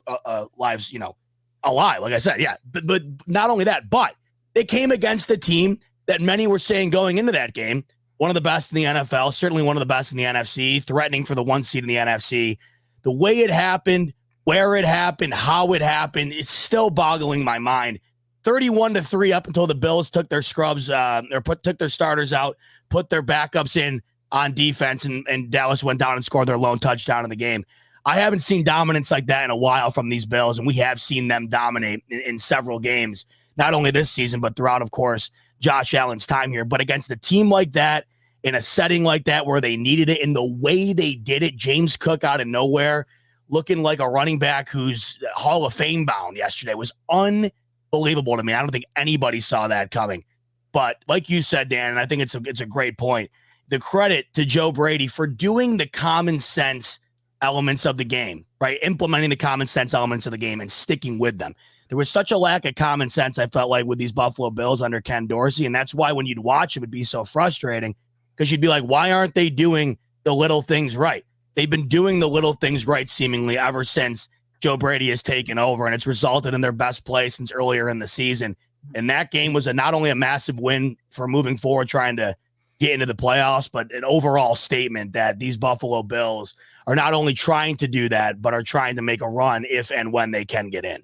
like I said, yeah. But not only that, but they came against a team that many were saying going into that game, one of the best in the NFL, certainly one of the best in the NFC, threatening for the 1 seed in the NFC. The way it happened, where it happened, how it happened, it's still boggling my mind. 31-3 up until the Bills took their scrubs took their starters out, put their backups in on defense, and Dallas went down and scored their lone touchdown in the game. I haven't seen dominance like that in a while from these Bills, and we have seen them dominate in several games, not only this season, but throughout, of course, Josh Allen's time here. But against a team like that, in a setting like that where they needed it, in the way they did it, James Cook out of nowhere, looking like a running back who's Hall of Fame bound yesterday, was unbelievable to me. I don't think anybody saw that coming. But like you said, Dan, and I think it's a great point, the credit to Joe Brady for doing the common sense elements of the game, right? Implementing the common sense elements of the game and sticking with them. There was such a lack of common sense, I felt like, with these Buffalo Bills under Ken Dorsey. And that's why when you'd watch it would be so frustrating, because you'd be like, why aren't they doing the little things right? They've been doing the little things right seemingly ever since Joe Brady has taken over, and it's resulted in their best play since earlier in the season. And that game was not only a massive win for moving forward, trying to get into the playoffs, but an overall statement that these Buffalo Bills are not only trying to do that, but are trying to make a run if and when they can get in.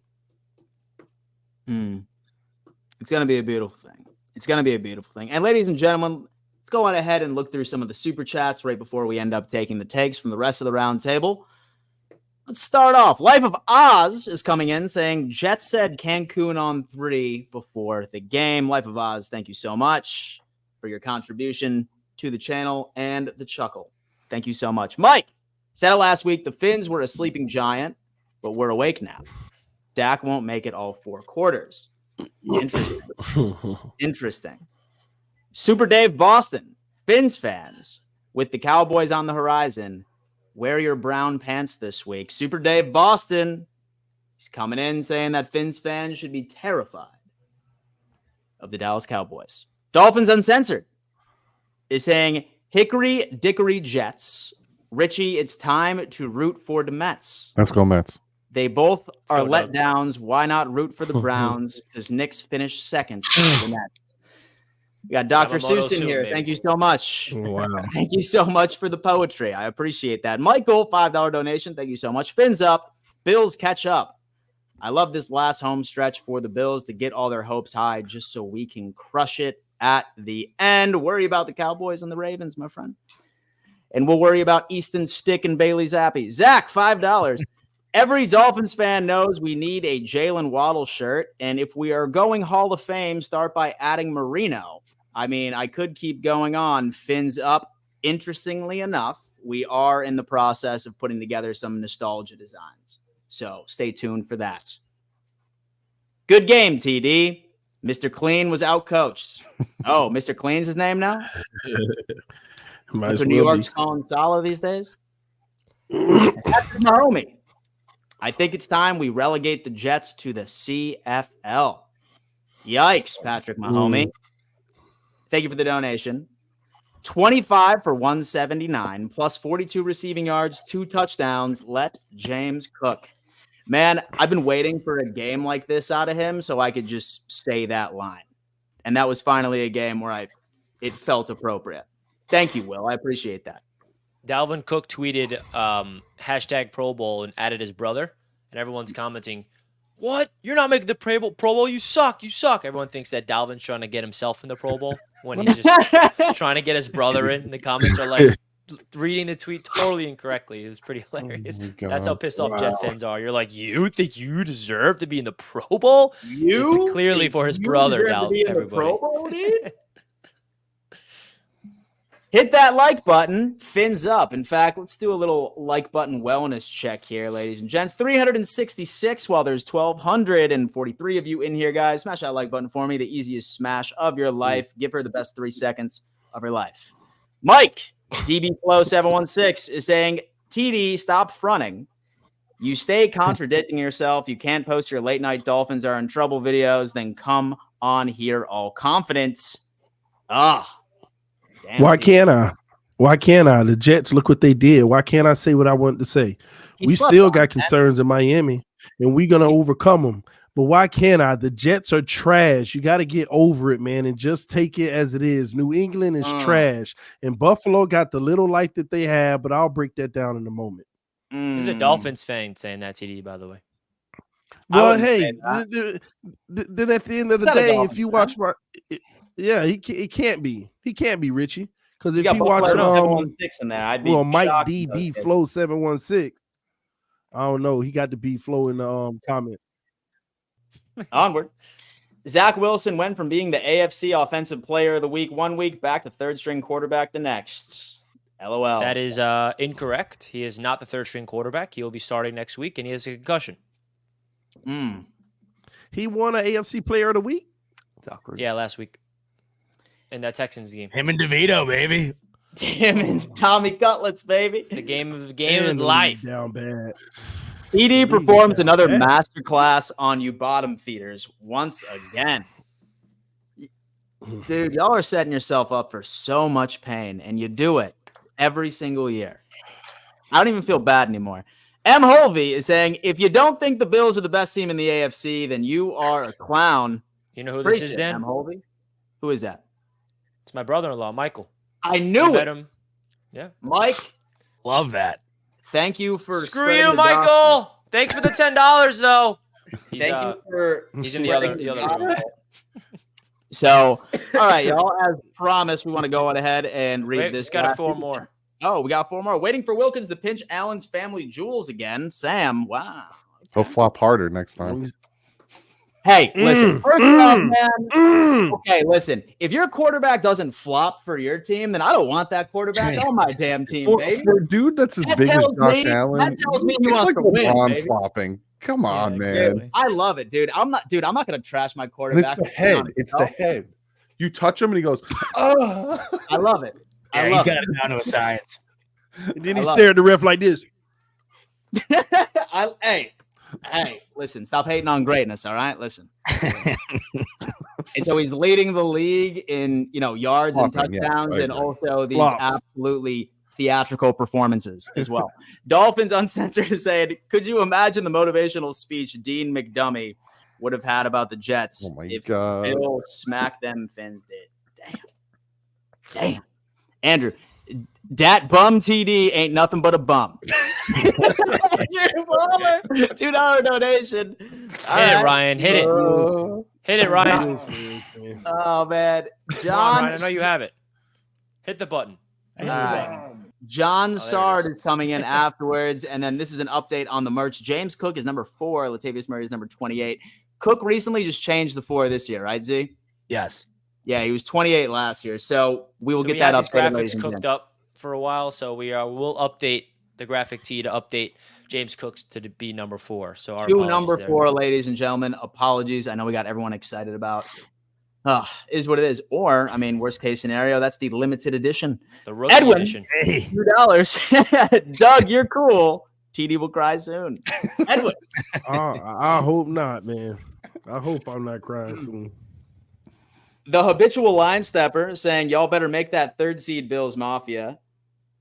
It's going to be a beautiful thing. It's going to be a beautiful thing. And ladies and gentlemen, let's go on ahead and look through some of the super chats right before we end up taking the takes from the rest of the round table. Let's start off. Life of Oz is coming in saying, Jets said Cancun on 3 before the game. Life of Oz, thank you so much for your contribution to the channel and the chuckle. Thank you so much. Mike said it last week, the Finns were a sleeping giant, but we're awake now. Dak won't make it all 4 quarters. Interesting. Super Dave Boston, Finns fans, with the Cowboys on the horizon, wear your brown pants this week. Super Dave Boston, He's coming in saying that Fins fans should be terrified of the Dallas Cowboys. Dolphins Uncensored is saying, Hickory Dickory Jets. Richie, it's time to root for the Mets. Let's go Mets. They both are go, Doug. letdowns. Why not root for the Browns? Because Knicks finished second to the Nets. We got Dr. Yamamoto Seuss in soon, here. baby. Thank you so much. Wow. Thank you so much for the poetry. I appreciate that. Michael, $5 donation. Thank you so much. Fins up. Bills catch up. I love this last home stretch for the Bills to get all their hopes high just so we can crush it at the end. Worry about the Cowboys and the Ravens, my friend. And we'll worry about Easton Stick and Bailey Zappi. Zach, $5. Every Dolphins fan knows we need a Jalen Waddle shirt. And if we are going Hall of Fame, start by adding Marino. I mean, I could keep going on. Fins up. Interestingly enough, we are in the process of putting together some nostalgia designs. So stay tuned for that. Good game, TD. Mr. Clean was outcoached. Oh, Mr. Clean's his name now? That's what New York's calling Salah these days? Patrick Mahomey. I think it's time we relegate the Jets to the CFL. Yikes, Patrick Mahomey. Thank you for the donation. 25 for 179, plus 42 receiving yards, 2 touchdowns. Let James cook. Man, I've been waiting for a game like this out of him so I could just say that line. And that was finally a game where it felt appropriate. Thank you, Will. I appreciate that. Dalvin Cook tweeted hashtag Pro Bowl and added his brother, and everyone's commenting, what? You're not making the Pro Bowl? You suck. You suck. Everyone thinks that Dalvin's trying to get himself in the Pro Bowl when he's just trying to get his brother in. The comments are like reading the tweet totally incorrectly. It was pretty hilarious. That's how pissed off Jets fans are. You're like, you think you deserve to be in the Pro Bowl? It's clearly for his brother, Dalvin. Everybody. Pro Bowl, dude? Hit that like button. Fins up. In fact, let's do a little like button wellness check here, ladies and gents. 366 while there's 1,243 of you in here, guys. Smash that like button for me. The easiest smash of your life. Give her the best 3 seconds of her life. Mike, DBFlow716 is saying, TD, stop fronting. You stay contradicting yourself. You can't post your late night Dolphins are in trouble videos. Then come on here all confident. Damn, Why dude. can't I? Why can't I? The Jets, look what they did. Why can't I say what I wanted to say? He We slept still on got it, concerns in Miami, and we're going to overcome them. But why can't I? The Jets are trash. You got to get over it, man, and just take it as it is. New England is trash, and Buffalo got the little light that they have, but I'll break that down in a moment. This is a Dolphins fan saying that, TD, by the way. Well, hey, then at the end of the day, if you watch my he can't be. He can't be Richie. Because if you watch 716 in there, I'd be Mike shocked DB Flow 716. I don't know. He got the B Flow in the comment. Onward. Zach Wilson went from being the AFC Offensive Player of the Week 1 week back to third string quarterback the next. LOL. That is incorrect. He is not the third string quarterback. He will be starting next week, and he has a concussion. He won an AFC Player of the Week? It's awkward. Yeah, last week. In that Texans game. Him and DeVito, baby. Him and Tommy Cutlets, baby. The game of his life. Down bad. TD performs another masterclass on you bottom feeders once again. Dude, y'all are setting yourself up for so much pain, and you do it every single year. I don't even feel bad anymore. M. Holvey is saying, if you don't think the Bills are the best team in the AFC, then you are a clown. You know who Preach this is, it, Dan? M. Holvey? Who is that? It's my brother-in-law, Michael. I knew met it. him. Yeah. Mike, Love that. thank you for Screw spreading you, the Michael. gospel. Thanks for the $10, though. He's, Thank you for he's in the spreading other the room. gospel. So, all right, y'all. As promised, we want to go on ahead and read Wait, this. just got last 4 week. more. Oh, we got 4 more. Waiting for Wilkins to pinch Allen's family jewels again. Sam, wow. He'll flop harder next time. Hey, listen. First off, man. Okay, listen. If your quarterback doesn't flop for your team, then I don't want that quarterback on my damn team, baby. For a dude that's as That big as tells Josh me- Allen, that tells me he it's wants like to win, LeBron baby. flopping. Come on, man. exactly. I love it, dude. I'm not gonna trash my And quarterback. it's the head. It's the head. You touch him and he goes, oh. I love it. Yeah, he's got it down to a science. And then he I love stared at the ref like this. Hey, Hey, listen, stop hating on greatness, all right? Listen. And so he's leading the league in, yards and Flopping, yes, touchdowns, I and agree. also these Flops. absolutely theatrical performances as well. Dolphins Uncensored is saying, could you imagine the motivational speech Dean McDummy would have had about the Jets Oh my if God. Bill smacked them Fins did? Damn. Andrew, dat bum TD ain't nothing but a bum. $2 donation. Hit it, Ryan. Hit it. Hit it, Ryan. Oh, man. Come on, John, Ryan. I know you have it. Hit the button. all right. John there it Sard is. is coming in afterwards. And then this is an update on the merch. James Cook is number 4. Latavius Murray is number 28. Cook recently just changed the 4 this year, right, Z? Yes. Yeah, he was 28 last year. So we will So get we that had these updated. graphics cooked up for a while, so we'll update the graphic tee to update James Cooks to be number 4. So our 2 apologies number there. 4, ladies and gentlemen. Apologies. I know we got everyone excited about. Is what it is. Or, worst case scenario, that's the limited edition. The rookie Edwin, edition. $2. Doug, you're cool. TD will cry soon. Edwin. I hope not, man. I hope I'm not crying soon. The habitual line stepper saying, y'all better make that 3rd seed Bills Mafia.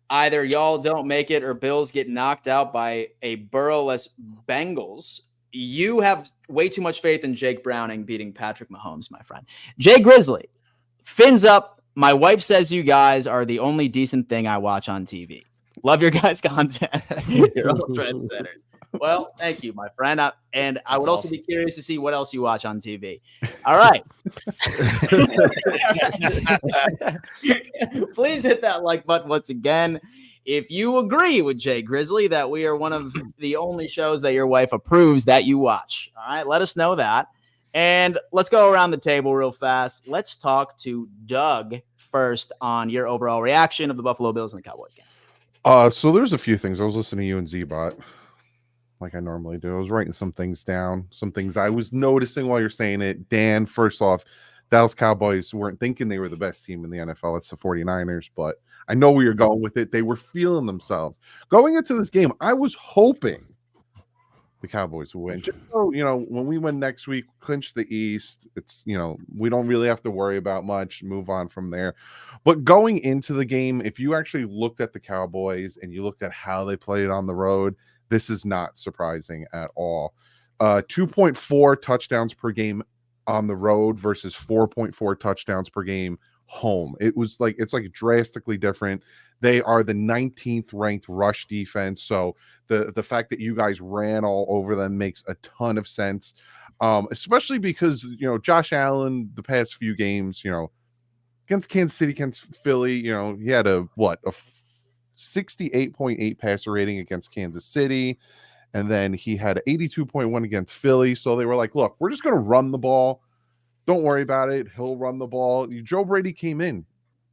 Either y'all don't make it or Bills get knocked out by a Burrow-less Bengals. You have way too much faith in Jake Browning beating Patrick Mahomes, my friend. Jay Grizzly, fins up. My wife says you guys are the only decent thing I watch on TV. Love your guys' content. You're all trendsetters. Well, thank you, my friend. I would also be curious to see what else you watch on TV. All right. Please hit that like button once again. If you agree with Jay Grizzly that we are one of the only shows that your wife approves that you watch. All right, let us know that. And let's go around the table real fast. Let's talk to Doug first on your overall reaction of the Buffalo Bills and the Cowboys game. So there's a few things. I was listening to you and Z-Bot, like I normally do. I was writing some things down, some things I was noticing while you're saying it. Dan, first off, Dallas Cowboys weren't thinking they were the best team in the NFL. It's the 49ers, but I know where you're going with it. They were feeling themselves. Going into this game, I was hoping the Cowboys would win. Just so, when we win next week, clinch the East, it's, we don't really have to worry about much, move on from there. But going into the game, if you actually looked at the Cowboys and you looked at how they played on the road, this is not surprising at all. 2.4 touchdowns per game on the road versus 4.4 touchdowns per game home. It's like drastically different. They are the 19th ranked rush defense. So the fact that you guys ran all over them makes a ton of sense. Especially because, Josh Allen, the past few games, against Kansas City, against Philly, he had a 68.8 passer rating against Kansas City. And then he had 82.1 against Philly. So they were like, look, we're just going to run the ball. Don't worry about it. He'll run the ball. Joe Brady came in,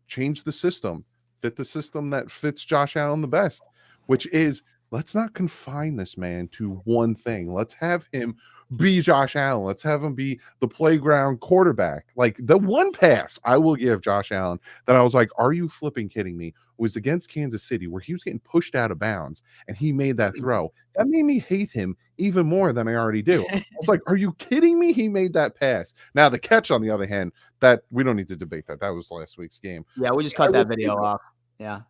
changed the system, fit the system that fits Josh Allen the best, which is let's not confine this man to one thing. Let's have him be Josh Allen. Let's have him be the playground quarterback. Like the one pass I will give Josh Allen that I was like, are you flipping kidding me? Was against Kansas City where he was getting pushed out of bounds and he made that throw. That made me hate him even more than I already do. I was like, are you kidding me? He made that pass. Now the catch, on the other hand, that we don't need to debate that. That was last week's game. Yeah, we just cut that video off. Yeah.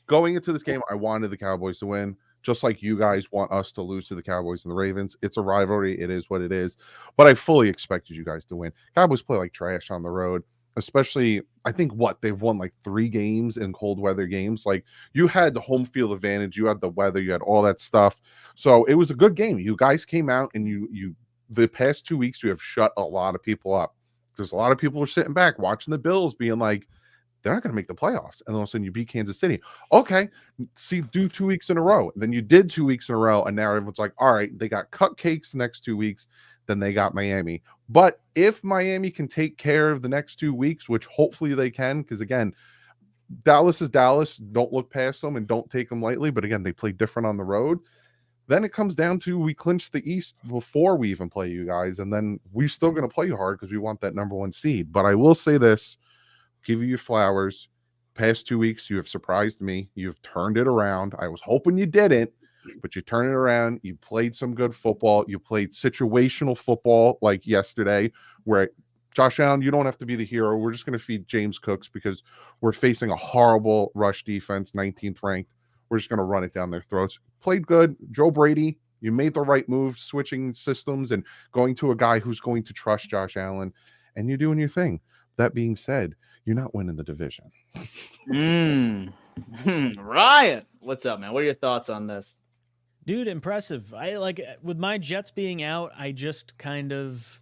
Going into this game, I wanted the Cowboys to win, just like you guys want us to lose to the Cowboys and the Ravens. It's a rivalry. It is what it is. But I fully expected you guys to win. Cowboys play like trash on the road, especially, I think, they've won like 3 games in cold weather games. Like, you had the home field advantage. You had the weather. You had all that stuff. So it was a good game. You guys came out and you the past 2 weeks, you have shut a lot of people up because a lot of people are sitting back watching the Bills being like, they're not going to make the playoffs. And all of a sudden you beat Kansas City. Okay, do 2 weeks in a row. And then you did 2 weeks in a row. And now everyone's like, all right, they got cupcakes the next 2 weeks. Then they got Miami. But if Miami can take care of the next 2 weeks, which hopefully they can, because again, Dallas is Dallas. Don't look past them and don't take them lightly. But again, they play different on the road. Then it comes down to we clinch the East before we even play you guys. And then we're still going to play you hard because we want that number 1 seed. But I will say this. Give you your flowers. Past 2 weeks, you have surprised me. You've turned it around. I was hoping you didn't, but you turn it around. You played some good football. You played situational football like yesterday, where Josh Allen, you don't have to be the hero. We're just going to feed James Cooks because we're facing a horrible rush defense, 19th ranked. We're just going to run it down their throats. Played good. Joe Brady, you made the right move, switching systems and going to a guy who's going to trust Josh Allen, and you're doing your thing. That being said, you're not winning the division. Ryan, what's up, man? What are your thoughts on this? Dude, impressive. I like with my Jets being out, I just kind of,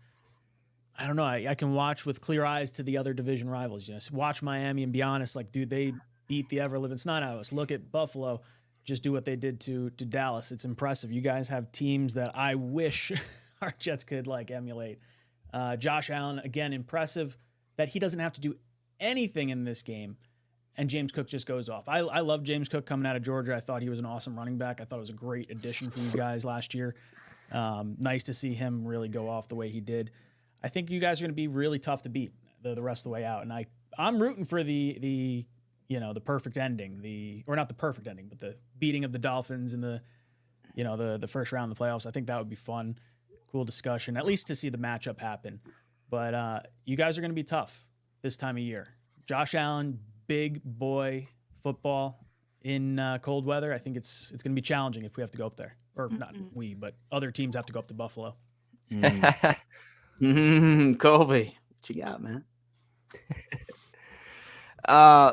I don't know. I can watch with clear eyes to the other division rivals. You know, watch Miami and be honest, like, dude, they beat the ever-living snot out of us. Look at Buffalo, just do what they did to Dallas. It's impressive. You guys have teams that I wish our Jets could like emulate. Josh Allen, again, impressive that he doesn't have to do anything in this game, and James Cook just goes off. I love James Cook coming out of Georgia. I thought he was an awesome running back. I thought it was a great addition for you guys last year. Nice to see him really go off the way he did. I think you guys are going to be really tough to beat the rest of the way out, and I'm rooting for the perfect ending, or not the perfect ending, but the beating of the Dolphins in the first round of the playoffs. I think that would be fun, cool discussion, at least to see the matchup happen. But you guys are going to be tough this time of year. Josh Allen, big boy football in cold weather. I think it's going to be challenging if we have to go up there, or not we, but other teams have to go up to Buffalo. Colby, what you got, man?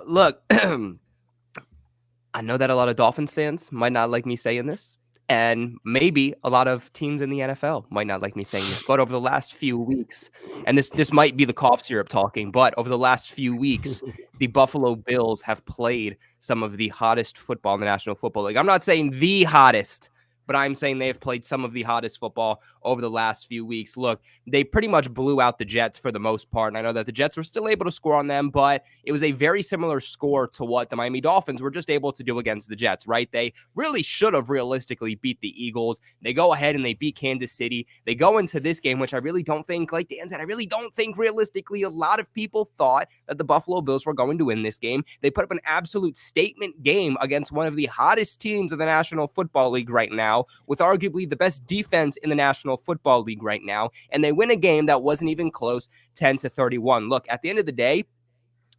Look, I know that a lot of Dolphins fans might not like me saying this, and maybe a lot of teams in the NFL might not like me saying this, but over the last few weeks, and this might be the cough syrup talking, but over the last few weeks, the Buffalo Bills have played some of the hottest football in the National Football League. I'm not saying the hottest, but I'm saying they have played some of the hottest football over the last few weeks. Look, they pretty much blew out the Jets for the most part, and I know that the Jets were still able to score on them, but it was a very similar score to what the Miami Dolphins were just able to do against the Jets, right? They really should have realistically beat the Eagles. They go ahead and they beat Kansas City. They go into this game, which I really don't think, like Dan said, I really don't think realistically a lot of people thought that the Buffalo Bills were going to win this game. They put up an absolute statement game against one of the hottest teams of the National Football League right now, with arguably the best defense in the National Football League right now, and they win a game that wasn't even close, 10-31. Look, at the end of the day,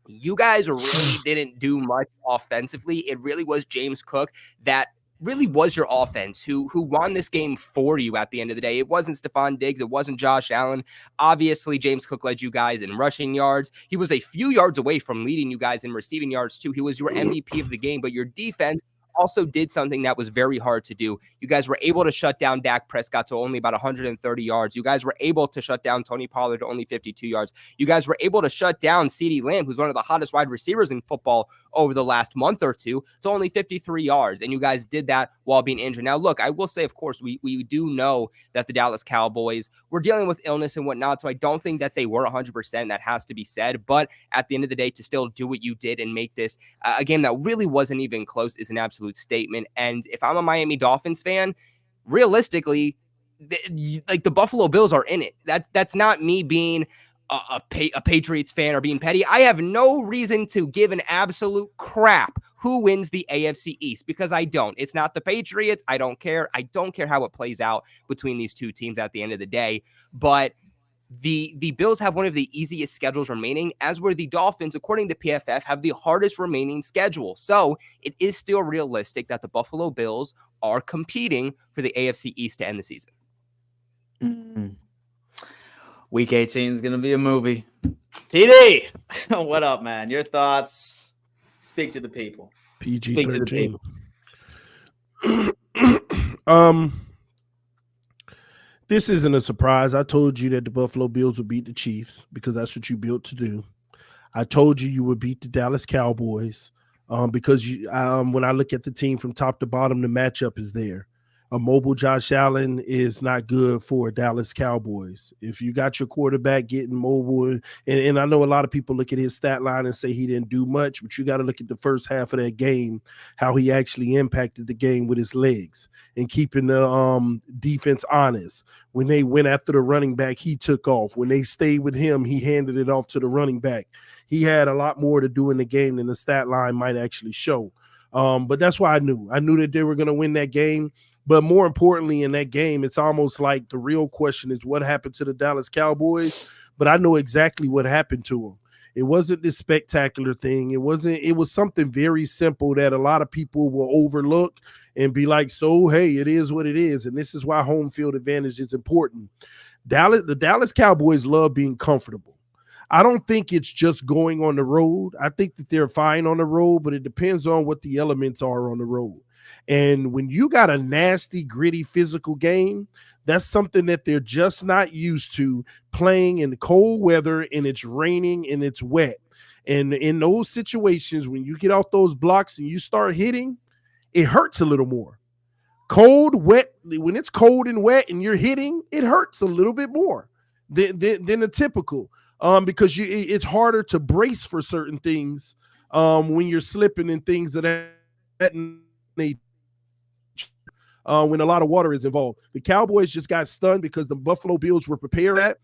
you guys really didn't do much offensively. It really was James Cook that really was your offense who won this game for you at the end of the day. It wasn't Stephon Diggs. It wasn't Josh Allen. Obviously, James Cook led you guys in rushing yards. He was a few yards away from leading you guys in receiving yards too. He was your MVP of the game, but your defense also did something that was very hard to do. You guys were able to shut down Dak Prescott to only about 130 yards. You guys were able to shut down Tony Pollard to only 52 yards. You guys were able to shut down CeeDee Lamb, who's one of the hottest wide receivers in football over the last month or two, to only 53 yards. And you guys did that while being injured. Now, look, I will say, of course, we do know that the Dallas Cowboys were dealing with illness and whatnot, so I don't think that they were 100%. That has to be said. But at the end of the day, to still do what you did and make this a game that really wasn't even close is an absolute statement. And if I'm a Miami Dolphins fan, realistically, the Buffalo Bills are in it. That's not me being a Patriots fan or being petty. I have no reason to give an absolute crap who wins the AFC East, because I don't. It's not the Patriots. I don't care. I don't care how it plays out between these two teams at the end of the day. But the Bills have one of the easiest schedules remaining, as were the Dolphins, according to PFF, have the hardest remaining schedule. So it is still realistic that the Buffalo Bills are competing for the AFC East to end the season. Week 18 is going to be a movie. TD, what up, man? Your thoughts? Speak to the people. PG-13. Speak to the people. This isn't a surprise. I told you that the Buffalo Bills would beat the Chiefs because that's what you built to do. I told you would beat the Dallas Cowboys because when I look at the team from top to bottom, the matchup is there. A mobile Josh Allen is not good for Dallas Cowboys. If you got your quarterback getting mobile, and I know a lot of people look at his stat line and say he didn't do much, but you got to look at the first half of that game, how he actually impacted the game with his legs and keeping the defense honest. When they went after the running back, he took off. When they stayed with him, he handed it off to the running back. He had a lot more to do in the game than the stat line might actually show. But that's why I knew that they were going to win that game. But more importantly, in that game, it's almost like the real question is what happened to the Dallas Cowboys. But I know exactly what happened to them. It wasn't this spectacular thing. It was something very simple that a lot of people will overlook and be like, so, hey, it is what it is. And this is why home field advantage is important. The Dallas Cowboys love being comfortable. I don't think it's just going on the road. I think that they're fine on the road, but it depends on what the elements are on the road. And when you got a nasty, gritty, physical game, that's something that they're just not used to, playing in cold weather and it's raining and it's wet. And in those situations, when you get off those blocks and you start hitting, it hurts a little more. Cold, wet, when it's cold and wet and you're hitting, it hurts a little bit more than the typical. Because it's harder to brace for certain things when you're slipping and things of that nature. When a lot of water is involved. The Cowboys just got stunned because the Buffalo Bills were prepared at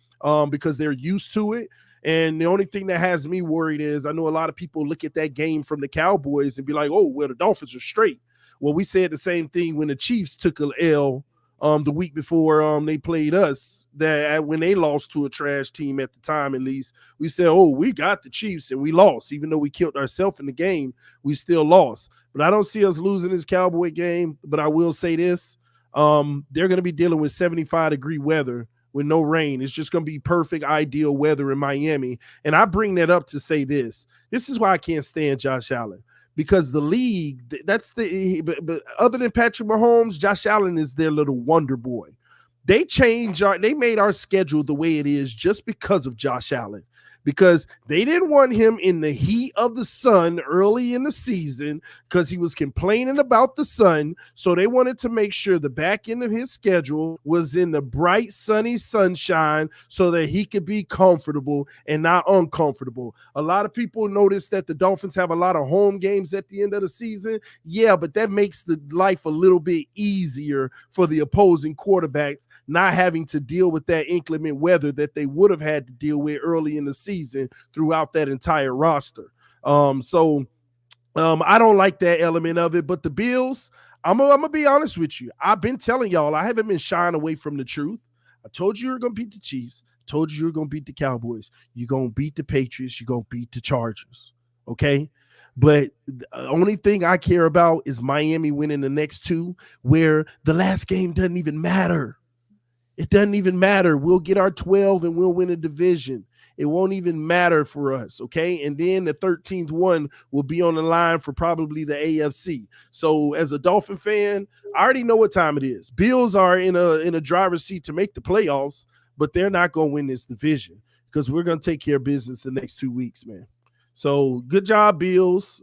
because they're used to it. And the only thing that has me worried is I know a lot of people look at that game from the Cowboys and be like, oh, well, the Dolphins are straight. Well, we said the same thing when the Chiefs took an L the week before they played us, that when they lost to a trash team at the time, at least, we said, oh, we got the Chiefs and we lost. Even though we killed ourselves in the game, we still lost. But I don't see us losing this Cowboy game. But I will say this, they're going to be dealing with 75-degree weather with no rain. It's just going to be perfect, ideal weather in Miami. And I bring that up to say this. This is why I can't stand Josh Allen. Because the league, but other than Patrick Mahomes, Josh Allen is their little wonder boy. They made our schedule the way it is just because of Josh Allen. Because they didn't want him in the heat of the sun early in the season because he was complaining about the sun. So they wanted to make sure the back end of his schedule was in the bright, sunny sunshine so that he could be comfortable and not uncomfortable. A lot of people notice that the Dolphins have a lot of home games at the end of the season. Yeah, but that makes the life a little bit easier for the opposing quarterbacks, not having to deal with that inclement weather that they would have had to deal with early in the season throughout that entire roster. I don't like that element of it, but the Bills, I'm gonna be honest with you. I've been telling y'all, I haven't been shying away from the truth. I told you you're gonna beat the Chiefs. I told you you're gonna beat the Cowboys. You're gonna beat the Patriots. You're gonna beat the Chargers. Okay. But the only thing I care about is Miami winning the next two, where the last game doesn't even matter. It doesn't even matter. We'll get our 12 and we'll win a division. It won't even matter for us, okay? And then the 13th one will be on the line for probably the AFC. So as a Dolphin fan, I already know what time it is. Bills are in a driver's seat to make the playoffs, but they're not going to win this division because we're going to take care of business the next 2 weeks, man. So good job, Bills.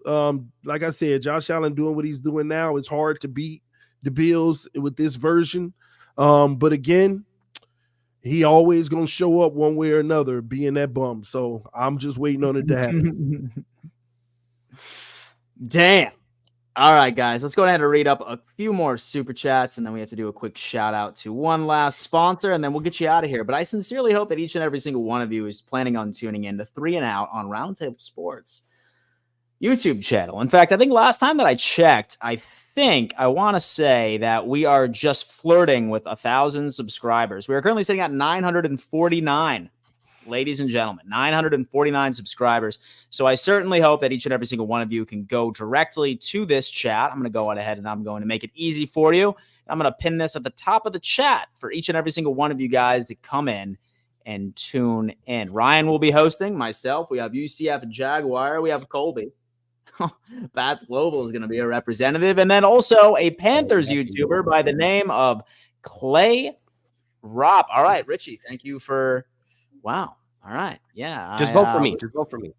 Like I said, Josh Allen doing what he's doing now. It's hard to beat the Bills with this version. But again, he always gonna show up one way or another, being that bum. So I'm just waiting on it to happen. Damn. All right, guys, let's go ahead and read up a few more super chats, and then we have to do a quick shout out to one last sponsor, and then we'll get you out of here. But I sincerely hope that each and every single one of you is planning on tuning in to 3 and Out on Roundtable Sports YouTube channel. In fact, I think last time that I checked, I want to say that we are just flirting with 1,000 subscribers. We are currently sitting at 949, ladies and gentlemen, 949 subscribers. So I certainly hope that each and every single one of you can go directly to this chat. I'm going to go on ahead and I'm going to make it easy for you. I'm going to pin this at the top of the chat for each and every single one of you guys to come in and tune in. Ryan will be hosting, myself. We have UCF Jaguar. We have Colby. Bats Global is going to be a representative. And then also a Panthers YouTuber by the name of Clay Rob. All right, Richie, thank you for – wow. All right. Yeah. Just vote for me. Just vote for me.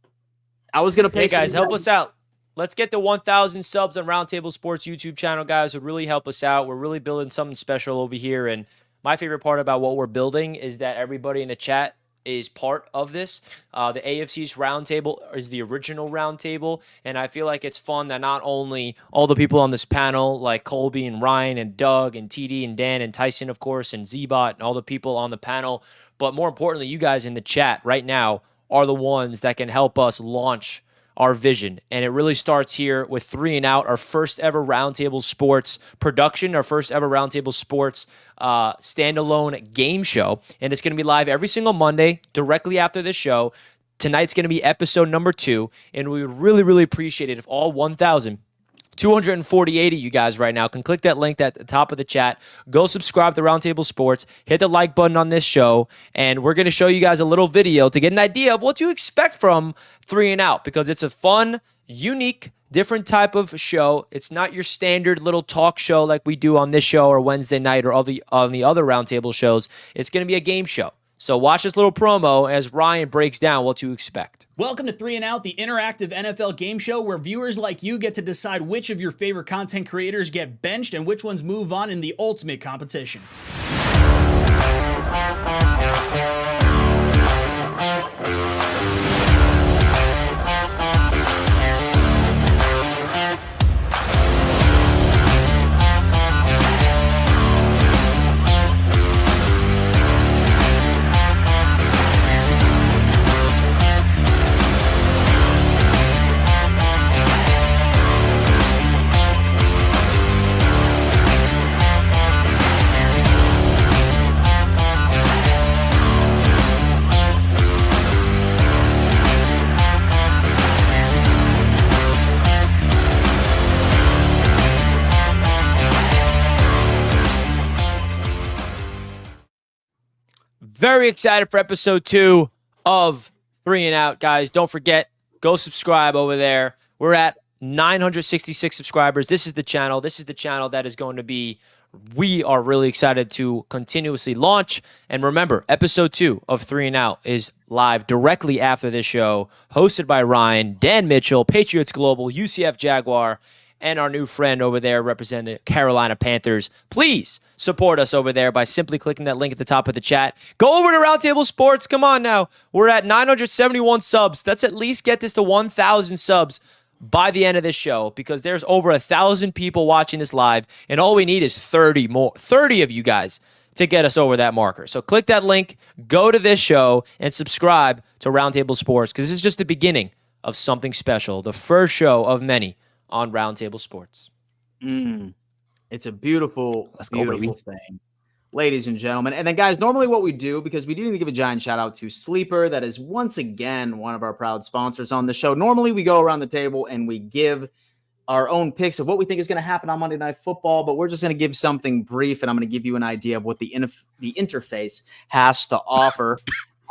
I was going to – Hey, guys, help us out. Let's get the 1,000 subs on Roundtable Sports YouTube channel, guys. Would really help us out. We're really building something special over here. And my favorite part about what we're building is that everybody in the chat is part of this. The AFC's Roundtable is the original Roundtable, and I feel like it's fun that not only all the people on this panel, like Colby and Ryan and Doug and TD and Dan and Tyson, of course, and Zbot and all the people on the panel, but more importantly, you guys in the chat right now are the ones that can help us launch our vision. And it really starts here with 3 and Out, our first ever Roundtable Sports production, our first ever Roundtable Sports standalone game show. And it's going to be live every single Monday directly after this show. Tonight's going to be episode number 2. And we would really, really appreciate it if all 1,248 of you guys right now can click that link at the top of the chat. Go subscribe to Roundtable Sports. Hit the like button on this show. And we're going to show you guys a little video to get an idea of what to expect from 3 and Out, because it's a fun, unique, different type of show. It's not your standard little talk show like we do on this show or Wednesday night or on the other Roundtable shows. It's going to be a game show. So watch this little promo as Ryan breaks down what to expect. Welcome to 3 and Out, the interactive NFL game show where viewers like you get to decide which of your favorite content creators get benched and which ones move on in the ultimate competition. Very excited for episode 2 of 3 and Out, guys. Don't forget, go subscribe over there. We're at 966 subscribers. This is the channel. This is the channel that is going to be, we are really excited to continuously launch. And remember, episode 2 of 3 and Out is live directly after this show, hosted by Ryan, Dan Mitchell, Patriots Global, UCF Jaguar, and our new friend over there representing the Carolina Panthers. Please support us over there by simply clicking that link at the top of the chat. Go over to Roundtable Sports. Come on now. We're at 971 subs. Let's at least get this to 1,000 subs by the end of this show, because there's over 1,000 people watching this live, and all we need is 30 of you guys to get us over that marker. So click that link, go to this show, and subscribe to Roundtable Sports, because this is just the beginning of something special, the first show of many on Roundtable Sports. It's a beautiful thing, ladies and gentlemen. And then, guys, normally what we do, because we do need to give a giant shout out to Sleeper, that is once again one of our proud sponsors on the show. Normally we go around the table and we give our own picks of what we think is going to happen on Monday Night Football, but we're just going to give something brief, and I'm going to give you an idea of what the interface has to offer.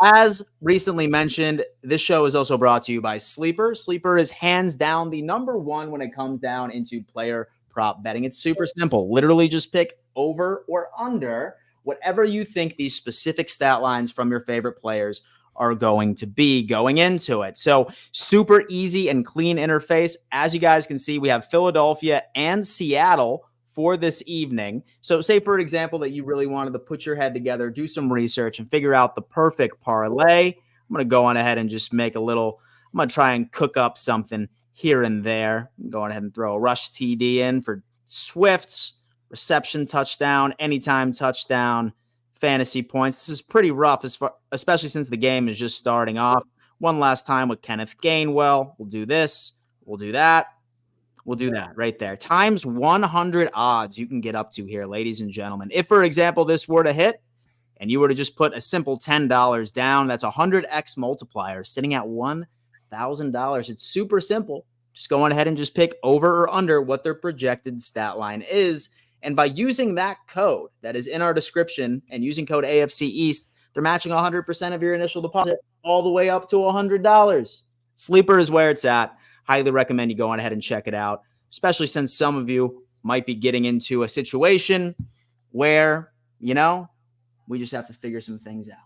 As recently mentioned, this show is also brought to you by Sleeper. Sleeper is hands down the number one when it comes down into player prop betting. It's super simple. Literally just pick over or under whatever you think these specific stat lines from your favorite players are going to be going into it. So super easy and clean interface. As you guys can see, we have Philadelphia and Seattle for this evening. So say, for example, that you really wanted to put your head together, do some research, and figure out the perfect parlay. I'm going to go on ahead and just make I'm going to try and cook up something here and there. I'm going ahead and throw a rush TD in for Swift's reception touchdown, anytime touchdown, fantasy points. This is pretty rough, especially since the game is just starting off. One last time with Kenneth Gainwell. We'll do this. We'll do that. We'll do that right there. Times 100 odds you can get up to here, ladies and gentlemen. If, for example, this were to hit and you were to just put a simple $10 down, that's a 100x multiplier sitting at $1,000. It's super simple. Just go on ahead and just pick over or under what their projected stat line is. And by using that code that is in our description and using code AFC East, they're matching 100% of your initial deposit all the way up to $100. Sleeper is where it's at. Highly recommend you go on ahead and check it out, especially since some of you might be getting into a situation where, we just have to figure some things out.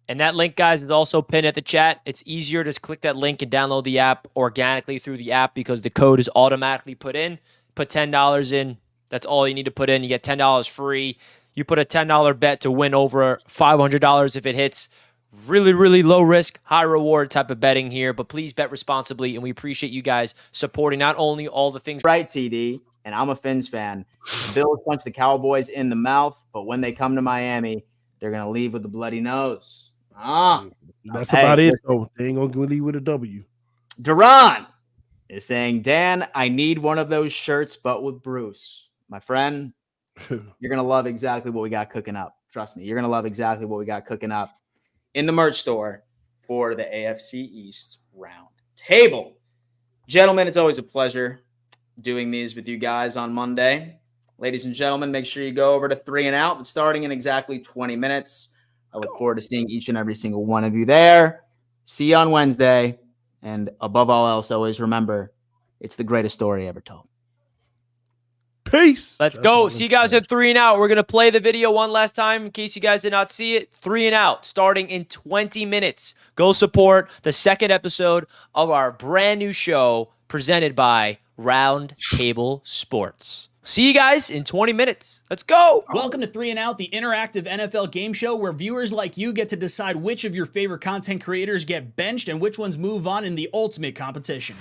And that link, guys, is also pinned at the chat. It's easier to just click that link and download the app organically through the app, because the code is automatically put in. Put $10 in. That's all you need to put in. You get $10 free. You put a $10 bet to win over $500 if it hits. Really, really low risk, high reward type of betting here, but please bet responsibly, and we appreciate you guys supporting not only all the things. Right, CD, and I'm a Fins fan. The Bills punch the Cowboys in the mouth, but when they come to Miami, they're going to leave with a bloody nose. That's about it, though. They ain't going to leave with a W. Duran is saying, Dan, I need one of those shirts, but with Bruce. My friend, you're going to love exactly what we got cooking up. Trust me, you're going to love exactly what we got cooking up in the merch store for the AFC East round table. Gentlemen, it's always a pleasure doing these with you guys on Monday. Ladies and gentlemen, make sure you go over to 3 and Out. It's starting in exactly 20 minutes. I look forward to seeing each and every single one of you there. See you on Wednesday. And above all else, always remember, it's the greatest story ever told. Peace. Let's go. See you guys at 3 and Out. We're going to play the video one last time in case you guys did not see it. 3 and Out starting in 20 minutes. Go support the second episode of our brand new show presented by Roundtable Sports. See you guys in 20 minutes. Let's go. Welcome to 3 and Out, the interactive NFL game show where viewers like you get to decide which of your favorite content creators get benched and which ones move on in the ultimate competition.